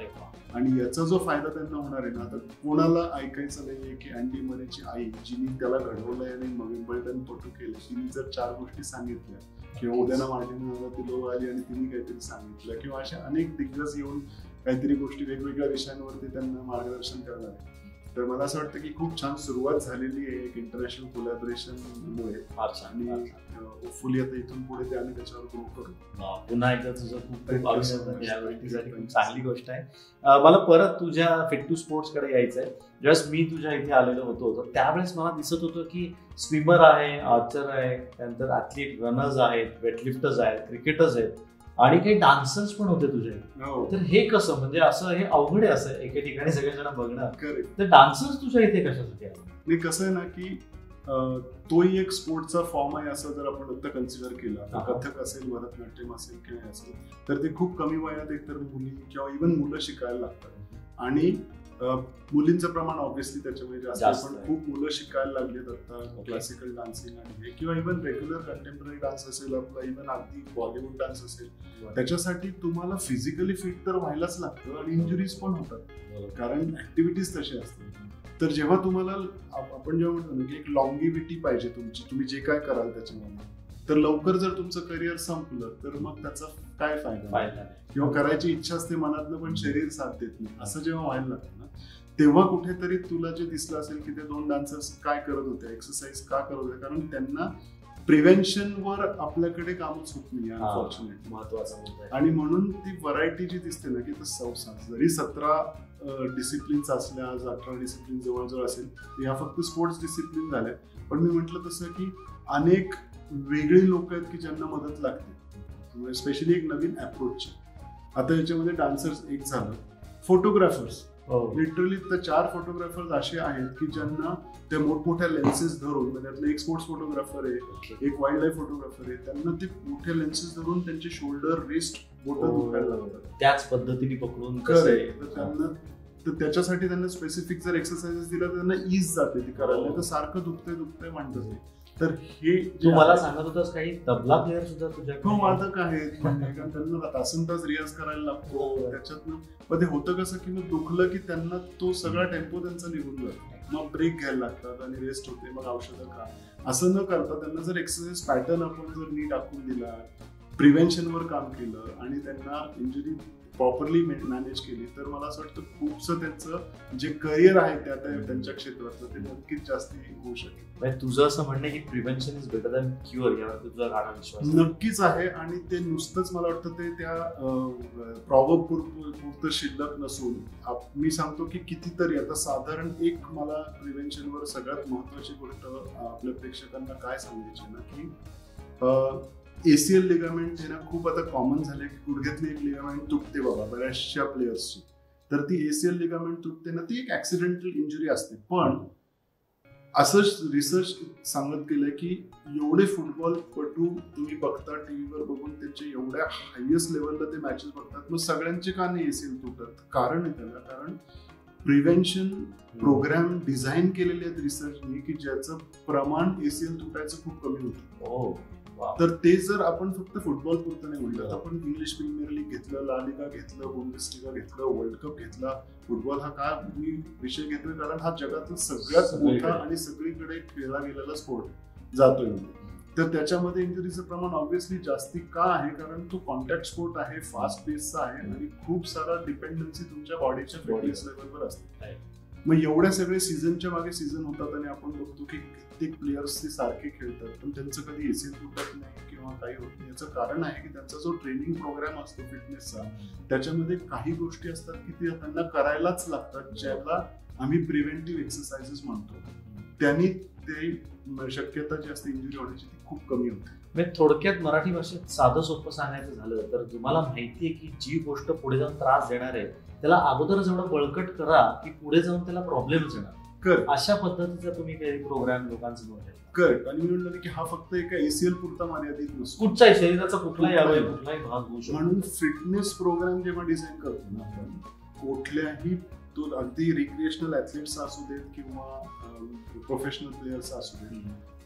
आणि याचा जो फायदा त्यांना होणार आहे ना, आता कोणाला ऐकायचं नाहीये की अँडी मरेची आई, जिने त्याला घडवलंय आणि विंबल्डन पटू केलं, तिने जर 4 गोष्टी सांगितल्या, किंवा उद्याना मार्टिन नवरातिलोव्हा आली आणि तिने काहीतरी सांगितलं, किंवा अशा अनेक दिग्गज येऊन काहीतरी गोष्टी वेगवेगळ्या विषयांवरती त्यांना मार्गदर्शन करणार आहे. तर मला असं वाटतं की खूप छान सुरुवात झालेली आहे एक इंटरनॅशनल कोलॅबरेशनमुळे. आणि होपफुली आता इथून पुढे ते आम्ही त्याच्यावर ग्रो करू. पुन्हा एकदा तुझं खूप खूप अभिनंदन या गोष्टीसाठी. खूप चांगली गोष्ट आहे. मला परत तुझ्या फिट टू स्पोर्ट्स कडे यायचंय. जस्ट मी तुझ्या इथे आलेलो होतो त्यावेळेस मला दिसत होतं की स्विमर आहे, आर्चर आहे, त्यानंतर ॲथलीट, रनर्स आहेत, वेटलिफ्टर्स आहेत, क्रिकेटर्स आहेत आणि काही डान्सर्स पण होते तुझे. तर हे कसं, म्हणजे असं हे अवघड आहे असं एके ठिकाणी सगळेजण बघणं. तर डान्सर्स तुझ्या इथे कशासाठी आले? कसं आहे ना की तोही एक स्पोर्टचा फॉर्म आहे असं जर आपण आता कन्सिडर केलं, कथक असेल, भरतनाट्यम असेल किंवा असेल, तर ते खूप कमी वयात एकतर मुली किंवा इव्हन मुलं शिकायला लागतात. आणि मुलींचं प्रमाण ऑब्व्हियसली त्याच्यामुळे जास्त, पण खूप मुलं शिकायला लागलेत आता क्लासिकल डान्सिंग आणि किंवा इव्हन रेग्युलर कंटेम्पररी डान्स असेल आपला, इव्हन अगदी बॉलिवूड डान्स असेल, त्याच्यासाठी तुम्हाला फिजिकली फिट तर व्हायलाच लागतं आणि इंजुरीज पण होतात कारण ऍक्टिव्हिटीज तशी असतात. तर जेव्हा तुम्हाला आपण जेव्हा म्हणतो ना की एक लॉंगिव्हिटी पाहिजे तुमची, तुम्ही जे काय कराल त्याच्यामध्ये, तर लवकर जर तुमचं करिअर संपलं तर मग त्याचा काय फायदा, किंवा करायची इच्छा असते मनातनं पण शरीर साथ देत नाही, असं जेव्हा व्हायला लागतं ना, तेव्हा कुठेतरी तुला जे दिसलं असेल की ते 2 डान्सर्स काय करत होते, एक्सरसाइज का करत होते, कारण त्यांना प्रिव्हेन्शनवर आपल्याकडे कामच होत नाही अनफॉर्च्युनेटली. महत्वाचं. आणि म्हणून ती व्हरायटी जी दिसते ना की जरी 17 डिसिप्लिन्स असल्या, आज 18 डिसिप्लिन जवळजवळ असेल, या फक्त स्पोर्ट्स डिसिप्लिन झाल्या, पण मी म्हटलं तसं की अनेक वेगळी लोक आहेत की ज्यांना मदत लागते, स्पेशली एक नवीन अप्रोच. आता याच्यामध्ये डान्सर्स एक झालं, फोटोग्राफर्स, लिटरली तर 4 फोटोग्राफर्स असे आहेत की ज्यांना त्या मोठमोठ्या लेन्सेस धरून, त्यातलं एक स्पोर्ट्स फोटोग्राफर आहे, एक वाईल्ड लाईफ फोटोग्राफर आहे, त्यांना ते मोठ्या लेन्सेस धरून त्यांचे शोल्डर, रिस्ट, बोटं दुखायला लागतात त्याच पद्धतीने पकडून. त्यांना तर त्याच्यासाठी त्यांना स्पेसिफिक जर एक्सरसाइजेस दिला तर त्यांना ईज जाते ती करायला, तर सारखं दुखतंय म्हणतात. तर हे तू मला सांगत होतास काही तबला प्लेअर सुद्धा तुझ्याकडे वादक आहेत, त्यांना तासन-तास रियाज करायला लागतो. त्याच्यातनं पण ते होतं कसं की मग दुखलं की त्यांना तो सगळा टेम्पो त्यांचा निघून जातो, मग ब्रेक घ्यायला लागतात आणि रेस्ट होते, मग औषधं खा. असं न करता त्यांना जर एक्सरसाइज पॅटर्न आपण जर नीट आखून दिला, प्रिव्हेन्शनवर काम केलं आणि त्यांना इंजुरी प्रॉपरली मॅनेज केली, तर मला असं वाटतं खूपसं त्यांचं जे करिअर आहे त्यांच्या क्षेत्रातलं ते नक्कीच जास्त होऊ शकेल. तुझं असं म्हणणं की prevention is better than cure, यावर तुझा गाढा विश्वास नक्कीच आहे. आणि ते नुसतंच मला वाटतं ते त्या प्रॉवर्ब पुरतं शिल्लक नसून मी सांगतो की कितीतरी, आता साधारण एक मला प्रिव्हेन्शनवर सगळ्यात महत्वाची गोष्ट आपल्या प्रेक्षकांना काय सांगायची ना की ACL लिगामेंट हे ना खूप आता कॉमन झाले की गुडघ्यातली एक लिगामेंट तुटते बाबा बऱ्याचशा प्लेयर्सची, तर ती ACL लिगामेंट तुटते ना, ती एक ऍक्सिडेंटल इंजुरी असते. पण असं रिसर्च सांगत गेलंय की एवढे फुटबॉलपटू तुम्ही बघता टीव्हीवर बघून, त्याचे एवढ्या हायएस्ट लेवलला ते मॅचेस बघतात, मग सगळ्यांचे का नाही ACL तुटत? कारण आहे त्याला, कारण प्रिव्हेन्शन प्रोग्राम डिझाईन केलेले आहेत रिसर्चनी की ज्याचं प्रमाण ACL तुटायचं खूप कमी होतं. तर ते जर आपण फक्त फुटबॉल पुरतं नाही म्हटलं, आपण इंग्लिश प्रीमियर लीग घेतलं, ला लिगा घेतलं, बुंडेसलिगा घेतलं, वर्ल्ड कप घेतला, फुटबॉल हा का मी विषय घेतोय कारण हा जगातला सगळ्यात मोठा आणि सगळीकडे खेळला गेलेला स्पोर्ट जातोय. तर त्याच्यामध्ये इंजुरीचं प्रमाण ऑब्व्हियसली जास्ती का आहे, कारण तो कॉन्टॅक्ट स्पोर्ट आहे, फास्ट पेसचा आहे आणि खूप सारा डिपेंडन्सी तुमच्या बॉडीच्या फिटनेस लेवलवर असते. मग एवढ्या सगळे सीझनच्या मागे सीझन होतात आणि आपण बघतो की कित्येक प्लेयर्स ते सारखे खेळतात पण त्यांचं कधी ACL तुटत नाही किंवा काही होत नाही. याचं कारण आहे की त्यांचा जो ट्रेनिंग प्रोग्राम असतो फिटनेसचा, त्याच्यामध्ये काही गोष्टी असतात की ते त्यांना करायलाच लागतात, ज्याला आम्ही प्रिव्हेंटिव्ह एक्सरसाइजेस म्हणतो. त्यांनी ते शक्यता जी असते इंजुरी होण्याची ती खूप कमी होते. थोडक्यात मराठी भाषेत साधं सोपं सांगायचं झालं तर तुम्हाला माहितीये की जी गोष्ट पुढे जाऊन त्रास देणार आहे त्याला अगोदरच एवढं बळकट करा की पुढे जाऊन त्याला प्रॉब्लेमच येणार. अशा पद्धतीचा तुम्ही काही प्रोग्राम लोकांसमोर करेक्ट. आणि मी म्हणलं की हा फक्त एका ACL पुरता मर्यादित नसतो, कुठचाही शरीराचा कुठलाही भाग होऊ शकतो. म्हणून फिटनेस प्रोग्राम जेव्हा डिझाईन करतो ना आपण, कुठल्याही तो अगदी रिक्रिएशनल ऍथलीट्स असू देत किंवा प्रोफेशनल प्लेयर्स असू देत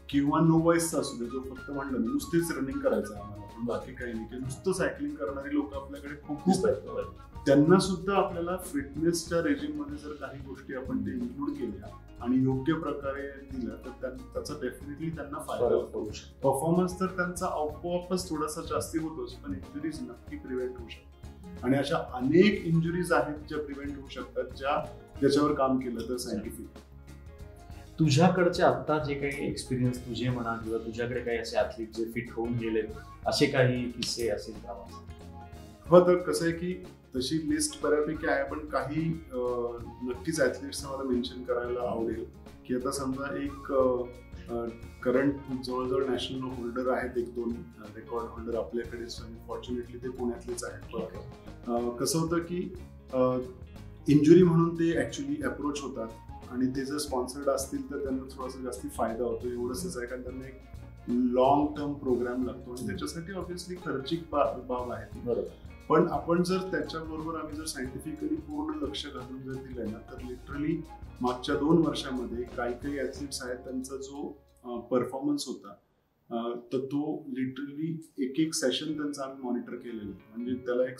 किंवा नोवाईस असू दे, जो फक्त म्हणलं नुसतेच रनिंग करायचं आम्हाला पण बाकी काही नाही, की नुसतं सायकलिंग करणारी लोक आपल्याकडे खूप आहेत, त्यांना सुद्धा आपल्याला फिटनेसच्या रेजिम मध्ये जर काही गोष्टी आपण ते इन्क्लूड केल्या आणि योग्य प्रकारे दिल्या तर त्याचा डेफिनेटली त्यांना फायदा होऊ शकतो. परफॉर्मन्स तर त्यांचा आपोआपच थोडासा जास्ती होतोच, पण इंजुरीज नक्की प्रिव्हेंट होऊ शकतात. आणि अशा अनेक इंजुरीज आहेत ज्या प्रिव्हेंट होऊ शकतात ज्याच्यावर काम केलं तर सायंटिफिक. तुझ्याकडचे आता जे काही एक्सपिरियन्स तुझे म्हणा किंवा तुझ्याकडे काही असे ॲथलीट जे फिट होऊन गेले असे काही किस्से असेल प्रवास? हो, तर कसं आहे की तशी लिस्ट बऱ्यापैकी आहे, पण काही नक्कीच ॲथलीट्स मला मेन्शन करायला आवडेल. की आता समजा एक करंट जवळजवळ नॅशनल होल्डर आहेत, 1-2 रेकॉर्ड होल्डर आपल्याकडे. फॉर्च्युनेटली ते पुण्यातलेच आहेत. कसं होतं की इंजुरी म्हणून ते ॲक्च्युली अप्रोच होतात आणि ते जर स्पॉन्सर्ड असतील तर त्यांना थोडासा जास्ती फायदा होतो. एवढंच आहे, कारण त्यांना एक लॉंग टर्म प्रोग्राम लागतो आणि त्याच्यासाठी ऑब्व्हियसली खर्चिक बाब आहे. बरोबर. पण आपण जर त्याच्याबरोबर आम्ही जर सायंटिफिकली पूर्ण लक्ष घालून जर दिलं ना, तर लिटरली मागच्या 2 वर्षामध्ये काही ॲथलीट्स आहेत त्यांचा जो परफॉर्मन्स होता तर तो लिटरली एक सेशन त्यांचा आम्ही मॉनिटर केलेलं. म्हणजे त्याला एक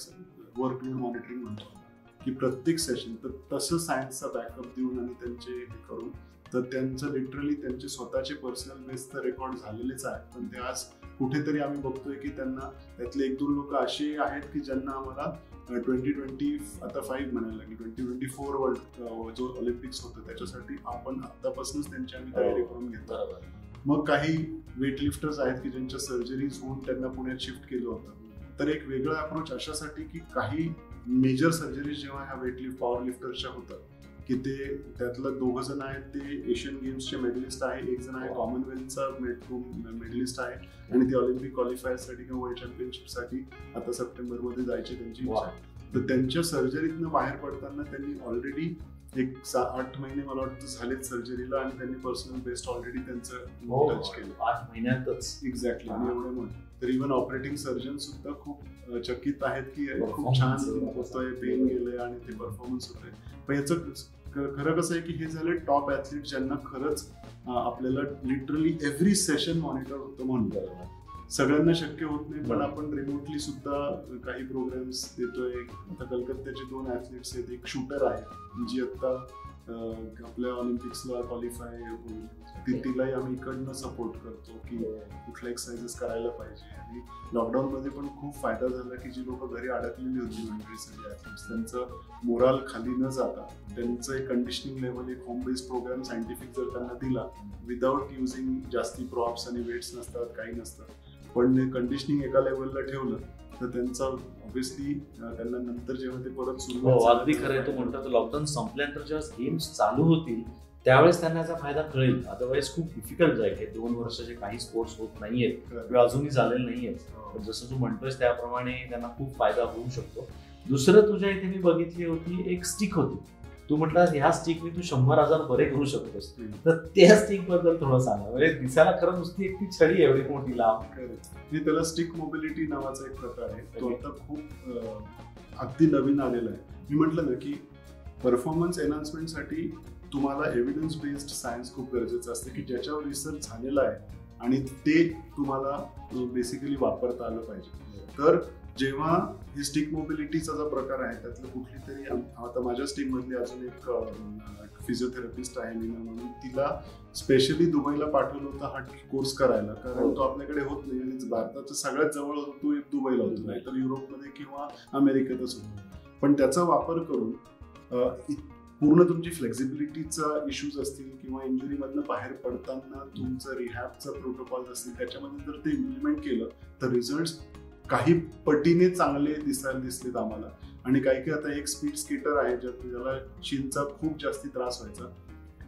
वर्कलोड मॉनिटरिंग म्हणतो की प्रत्येक सेशन. तर तसं सायन्सचा बॅकअप देऊन आणि त्यांचे हे करून तर त्यांचं लिटरली त्यांचे स्वतःचे पर्सनल बेस्ट तर रेकॉर्ड झालेलेच आहेत. पण ते आज कुठेतरी आम्ही बघतोय की त्यांना त्यातले 1-2 लोक असे आहेत की ज्यांना आम्हाला 2025 आता 5 म्हणायला लागले 2024 वर्ल्ड जो ऑलिम्पिक्स होतं त्याच्यासाठी आपण आतापासूनच त्यांची आम्ही तयारी करून घेतो. मग काही वेटलिफ्टर्स आहेत की ज्यांच्या सर्जरीज होऊन त्यांना पुण्यात शिफ्ट केलं होतं. तर एक वेगळा अप्रोच अशासाठी की काही मेजर सर्जरीज जेव्हा ह्या वेटलिफ्ट पॉवर लिफ्टर्सच्या होतात की ते त्यातलं 2 जण आहेत ते एशियन गेम्सचे मेडलिस्ट आहे, 1 जण आहे कॉमनवेल्थचा मेडलिस्ट आहे आणि ते ऑलिम्पिक क्वालिफायरसाठी किंवा वर्ल्ड चॅम्पियनशिपसाठी आता सप्टेंबरमध्ये जायची त्यांची इच्छा आहे. तर त्यांच्या सर्जरीतनं बाहेर पडताना त्यांनी ऑलरेडी एक 8 महिने मला वाटतं झालेत सर्जरीला आणि त्यांनी पर्सनल बेस्ट ऑलरेडी त्यांचं टच केलं 8 महिन्यातच. एक्झॅक्टली. आणि एवढं म्हणून तर इव्हन ऑपरेटिंग सर्जन सुद्धा खूप चकित आहेत की खूप छान होतोय, पेन गेलंय आणि ते परफॉर्मन्स होतोय. पण याचं खरं कसं आहे की हे झाले टॉप ॲथलीट ज्यांना खरंच आपल्याला लिटरली एव्हरी सेशन मॉनिटर होतं म्हणून. सगळ्यांना शक्य होत नाही, पण आपण रिमोटली सुद्धा काही प्रोग्राम्स देतोय. आता कलकत्त्याचे 2 ॲथलीट्स आहेत. एक शूटर आहे जी आता आपल्या ऑलिम्पिक्सला क्वालिफाय होईल, तिलाही आम्ही इकडनं सपोर्ट करतो की कुठल्या एक्सरसाइजेस करायला पाहिजे. आणि लॉकडाऊनमध्ये पण खूप फायदा झाला की जी लोक घरी अडकलेली होती मंडळी सगळे ॲथलीट्स त्यांचं मोराल खाली न जाता त्यांचं एक कंडिशनिंग लेवल, एक होम बेस्ड प्रोग्राम सायंटिफिक जर त्यांना दिला विदाउट युझिंग जास्ती प्रॉप्स आणि वेट्स नसतात, काही नसतात, पण कंडिशनिंग एका लेवलला ठेवलं तर त्यांचा ऑब्व्हियसली त्यांना नंतर जेव्हा ते परत सुरू. अगदी खरं आहे. तो म्हणतो लॉकडाऊन संपल्यानंतर जेव्हा गेम्स चालू होतील त्यावेळेस त्यांना याचा फायदा कळेल. अदरवाईज खूप डिफिकल्ट जाईल की 2 वर्ष जे काही स्पोर्ट्स होत नाहीयेत किंवा अजूनही झालेले नाहीयेत. जसं तू म्हणतोयस त्याप्रमाणे त्यांना खूप फायदा होऊ शकतो. दुसरं तुझ्या इथे मी बघितली होती एक स्टिक होती. तू म्हटलं ह्या स्टिकने तू 100,000 बरे करू शकतोस. तर त्या स्टिक बद्दल थोडं सांगा. म्हणजे दिसायला खरं नुसती एक ती छडी एवढी मोठी लांब. त्याला स्टिक मोबिलिटी नावाचा एक प्रकार आहे. तो आता खूप अगदी नवीन आलेला आहे. मी म्हटलं ना की परफॉर्मन्स एनहान्समेंटसाठी तुम्हाला एव्हिडन्स बेस्ड सायन्स खूप गरजेचं असतं की ज्याच्यावर रिसर्च झालेला आहे आणि ते तुम्हाला बेसिकली वापरता आलं पाहिजे. तर जेव्हा ही स्टिक मोबिलिटीचा जो प्रकार आहे त्यातलं कुठली तरी आता माझ्या टीममधली अजून एक फिजिओथेरपिस्ट आहे नीना म्हणून, तिला स्पेशली दुबईला पाठवलं होतं हा कोर्स करायला, कारण तो आपल्याकडे होत नाही आणि भारताचा सगळ्यात जवळ होतो तो दुबईला होतो, नाही तर युरोपमध्ये किंवा अमेरिकेतच होतो. पण त्याचा वापर करून पूर्ण तुमची फ्लेक्झिबिलिटीचा इश्यूज असतील किंवा इंजुरीमधनं बाहेर पडताना तुमचं रिहॅबचं प्रोटोकॉल असतील त्याच्यामध्ये जर ते इम्प्लिमेंट केलं तर रिझल्ट्स काही पटीने चांगले दिसलेत आम्हाला. आणि काही आता एक स्पीड स्केटर आहे ज्याला शिनचा खूप जास्ती त्रास व्हायचा,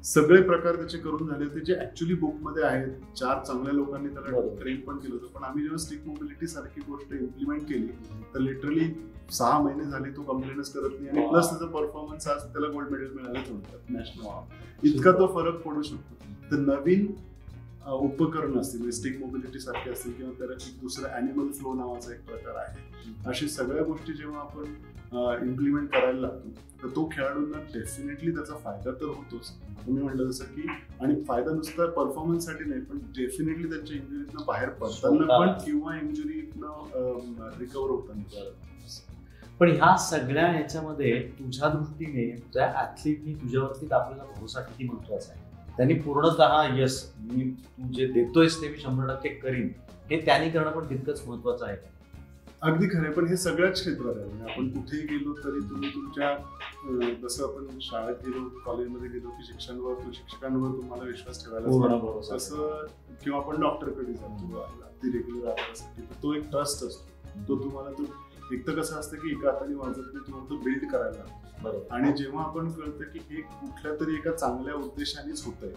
सगळे प्रकार त्याचे करून झाले होते जे ऍक्च्युली बुकमध्ये आहेत. 4 चांगल्या लोकांनी त्याला ट्रेन पण केलं होतं. पण आम्ही जेव्हा स्टिक मोबिलिटी सारखी गोष्ट इम्प्लिमेंट केली तर लिटरली 6 महिने झाले तो कंप्लेंटच करत नाही आणि प्लस त्याचा परफॉर्मन्स आज त्याला गोल्ड मेडल मिळालं थोडक्यात नॅशनल. इतका तो फरक पडू शकतो. तर नवीन उपकरण असतील स्टिक मोबिलिटी सारखे असतील किंवा त्याला एक दुसरं ॲनिमल फ्लो नावाचा एक प्रकार आहे, अशी सगळ्या गोष्टी जेव्हा आपण इम्प्लिमेंट करायला लागतो तर तो खेळाडूंना डेफिनेटली त्याचा फायदा तर होतोच. तुम्ही म्हटलं जसं की, आणि फायदा नुसता परफॉर्मन्ससाठी नाही पण डेफिनेटली त्यांच्या इंजुरीतनं बाहेर पडताना पण किंवा इंजुरीतनं रिकवर होताना. पण ह्या सगळ्या ह्याच्यामध्ये तुझ्या दृष्टीने त्या ॲथलीटनी तुझ्यावरती आपल्याला भरोसा किती महत्वाचा आहे? त्यांनी पूर्णतः यस तू जे देतोयस ते मी 100% करीन हे त्यांनी करणं पण तितकंच महत्वाचं आहे. अगदी खरं, पण हे सगळ्याच क्षेत्रात आहे. म्हणजे आपण कुठेही गेलो तरी तुम्ही तुमच्या जसं आपण शाळेत गेलो, कॉलेजमध्ये गेलो की शिक्षकांवर तुम्हाला विश्वास ठेवायला, तसं किंवा आपण डॉक्टरकडे जातो अगदी रेग्युलर आजारासाठी, तर तो एक ट्रस्ट असतो. तो तुम्हाला तो एक तर कसं असतं की एका हाताने वाजत नाही, तुम्हाला तो बिल्ड करायला लागतो. आणि जेव्हा आपण कळतं की हे कुठल्या तरी एका चांगल्या उद्देशानेच होत आहे,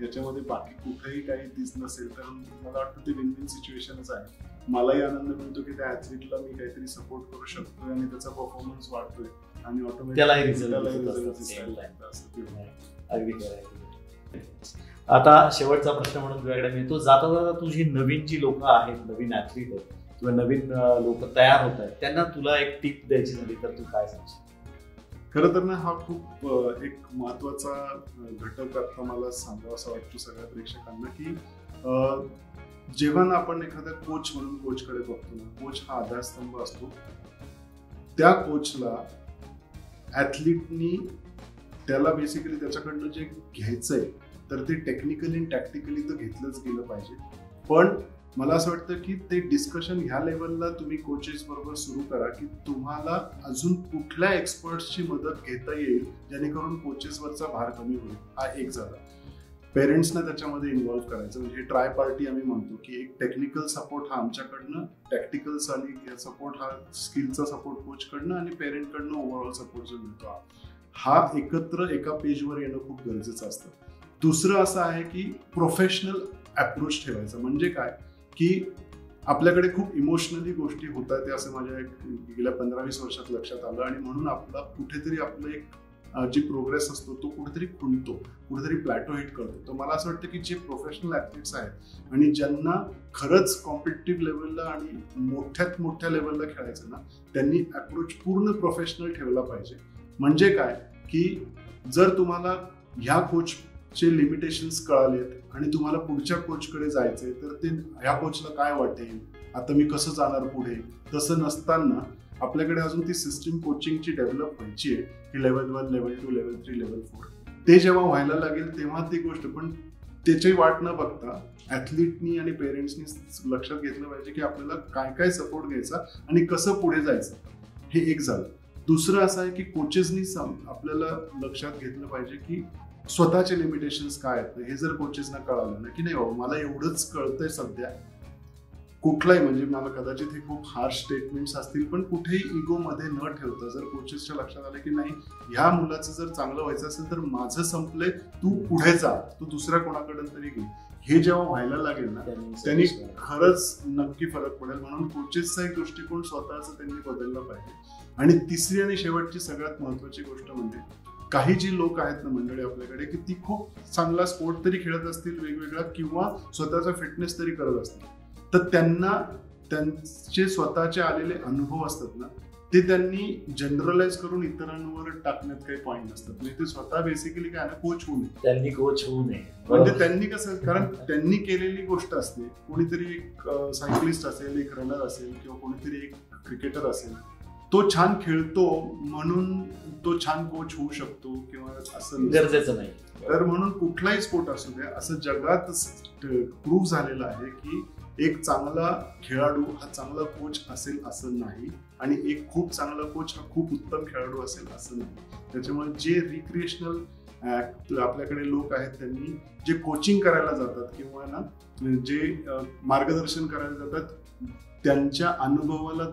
याच्यामध्ये बाकी कुठेही काही दिस नसेल, तर मला वाटतं ते विन विन सिच्युएशनच आहे. मलाही आनंद मिळतो की त्या ऍथलीटला मी काहीतरी सपोर्ट करू शकतोय आणि त्याचा परफॉर्मन्स वाढतोय आणि आता शेवटचा प्रश्न म्हणून तुझ्याकडे मिळतो, जाता जाता तुझी नवीन जी लोक आहेत, नवीन ऍथलीट आहेत किंवा नवीन लोक तयार होत आहेत, त्यांना तुला एक टिप द्यायची झाली तर तू काय सांगशील? खरं तर ना, हा खूप एक महत्वाचा घटक आता मला सांगावा असं वाटतो सगळ्या प्रेक्षकांना की जेव्हा ना आपण एखाद्या कोच म्हणून कोचकडे बघतो ना, कोच हा आधारस्तंभ असतो. त्या कोचला ऍथलीटनी त्याला बेसिकली त्याच्याकडनं जे घ्यायचंय तर ते टेक्निकली आणि टॅक्टिकली तर घेतलंच गेलं पाहिजे. पण मला असं वाटतं की ते डिस्कशन ह्या लेवलला तुम्ही कोचेस बरोबर सुरू करा की तुम्हाला अजून कुठल्या एक्सपर्ट्सची मदत घेता येईल जेणेकरून कोचेसवरचा भार कमी होईल. हा एक झाला. पेरेंट्सना त्याच्यामध्ये इन्व्हॉल्व्ह करायचं, म्हणजे ट्राय पार्टी आम्ही म्हणतो की एक टेक्निकल सपोर्ट हा आमच्याकडनं, टॅक्टिकल सपोर्ट हा स्किलचा सपोर्ट कोचकडनं आणि पेरेंटकडनं ओव्हरऑल सपोर्ट जो मिळतो हा एकत्र एका पेजवर येणं खूप गरजेचं असतं. दुसरं असं आहे की प्रोफेशनल अप्रोच ठेवायचा. म्हणजे काय की आपल्याकडे खूप इमोशनली गोष्टी होतात ते असं माझ्या गेल्या 15-20 वर्षात लक्षात आलं आणि म्हणून आपला कुठेतरी आपलं एक जी प्रोग्रेस असतो तो कुठेतरी खुंटतो, कुठेतरी प्लॅटो हिट करतो. तर मला असं वाटतं की जे प्रोफेशनल ऍथलीट्स आहेत आणि ज्यांना खरंच कॉम्पिटिटिव्ह लेवलला आणि मोठ्यात मोठ्या लेवलला खेळायचं ना, त्यांनी अप्रोच पूर्ण प्रोफेशनल ठेवला पाहिजे. म्हणजे काय की जर तुम्हाला ह्या कोचचे लिमिटेशन्स कळालेत आणि तुम्हाला पुढच्या कोचकडे जायचंय तर ते ह्या कोचला काय वाटेल, आता मी कसं जाणार पुढे, तसं नसताना आपल्याकडे अजून ती सिस्टीम कोचिंगची डेव्हलप व्हायची आहे की लेवल 1, लेवल 2, लेवल 3, लेवल 4. ते जेव्हा व्हायला लागेल तेव्हा ती गोष्ट, पण त्याची वाट न बघता ऍथलीटनी आणि पेरेंट्सनी लक्षात घेतलं पाहिजे की आपल्याला काय काय सपोर्ट घ्यायचा आणि कसं पुढे जायचं. हे एक झालं. दुसरं असं आहे की कोचेसनी आपल्याला लक्षात घेतलं पाहिजे की स्वतःचे लिमिटेशन्स काय आहेत. हे जर कोचेसना कळालं ना की नाही बाबा मला एवढंच कळतंय सध्या, कुठलाही म्हणजे मला कदाचित हे खूप हार्श स्टेटमेंट्स असतील पण कुठेही इगो मध्ये न ठेवता जर कोचेसच्या लक्षात आलं की नाही ह्या मुलाचं जर चांगलं व्हायचं असेल तर माझं संपलंय, तू पुढे जा, तू दुसऱ्या कोणाकडून तरी घे, हे जेव्हा व्हायला लागेल ना त्यांनी खरंच नक्की फरक पडेल. म्हणून कोचेसचा एक दृष्टिकोन स्वतःचा त्यांनी बदलला पाहिजे. आणि तिसरी आणि शेवटची सगळ्यात महत्वाची गोष्ट म्हणजे काही जी लोक आहेत ना मंडळी आपल्याकडे की ती खूप चांगला स्पोर्ट तरी खेळत असतील वेगवेगळा किंवा स्वतःचा फिटनेस तरी करत असतील, तर त्यांना त्यांचे स्वतःचे आलेले अनुभव असतात ना ते त्यांनी जनरलाइज करून इतरांवर टाकण्यात काही पॉईंट नसतात. म्हणजे ते स्वतः बेसिकली काय ना कोच होऊ नये, त्यांनी कोच होऊ नये. म्हणजे त्यांनी कसं, कारण त्यांनी केलेली गोष्ट असते. कोणीतरी एक सायकलिस्ट असेल, एक रनर असेल किंवा कोणीतरी एक क्रिकेटर असेल, तो छान खेळतो म्हणून तो छान कोच होऊ शकतो किंवा असं गरजेचं नाही. तर म्हणून कुठलाही स्पोर्ट असू द्या असं जगात प्रूव्ह झालेलं आहे की एक चांगला खेळाडू हा चांगला कोच असेल असं नाही आणि एक खूप चांगला कोच हा खूप उत्तम खेळाडू असेल असं नाही. त्याच्यामुळे जे रिक्रिएशनल आपल्याकडे लोक आहेत त्यांनी जे कोचिंग करायला जातात किंवा ना जे मार्गदर्शन करायला जातात त्यांच्या अनुभवाला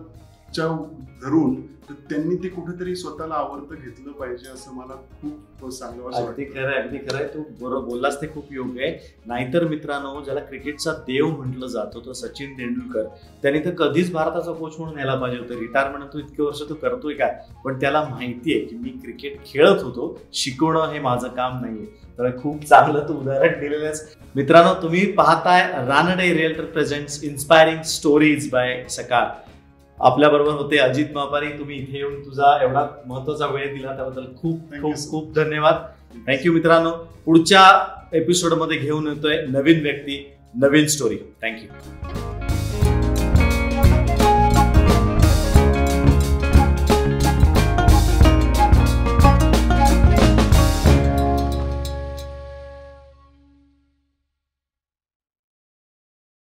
धरून तर त्यांनी ते कुठेतरी स्वतःला आवडतं घेतलं पाहिजे असं मला खूप सांगावं वाटतं. अगदी खरंय, तू बरोबर बोललास, ते खूप योग्य आहे. नाहीतर मित्रांनो, ज्याला क्रिकेटचा देव म्हटलं जातो तो सचिन तेंडुलकर, त्यांनी तर कधीच भारताचा कोच म्हणून यायला पाहिजे होतं. रिटायरमेंट तू इतके वर्ष तू करतोय काय, पण त्याला माहितीये की मी क्रिकेट खेळत होतो, शिकवणं हे माझं काम नाहीये. तर खूप चांगलं तू उदाहरण दिलेलं आहेस. मित्रांनो, तुम्ही पाहताय Ranade realtor presents inspiring stories bye सकाळ. आपल्या बरोबर होते अजित मापारी. तुम्ही इथे येऊन तुझा एवढा महत्वाचा वेळ दिला त्याबद्दल खूप खूप खूप धन्यवाद. थँक्यू मित्रांनो. पुढच्या एपिसोडमध्ये घेऊन येतोय नवीन व्यक्ती, नवीन स्टोरी. थँक्यू.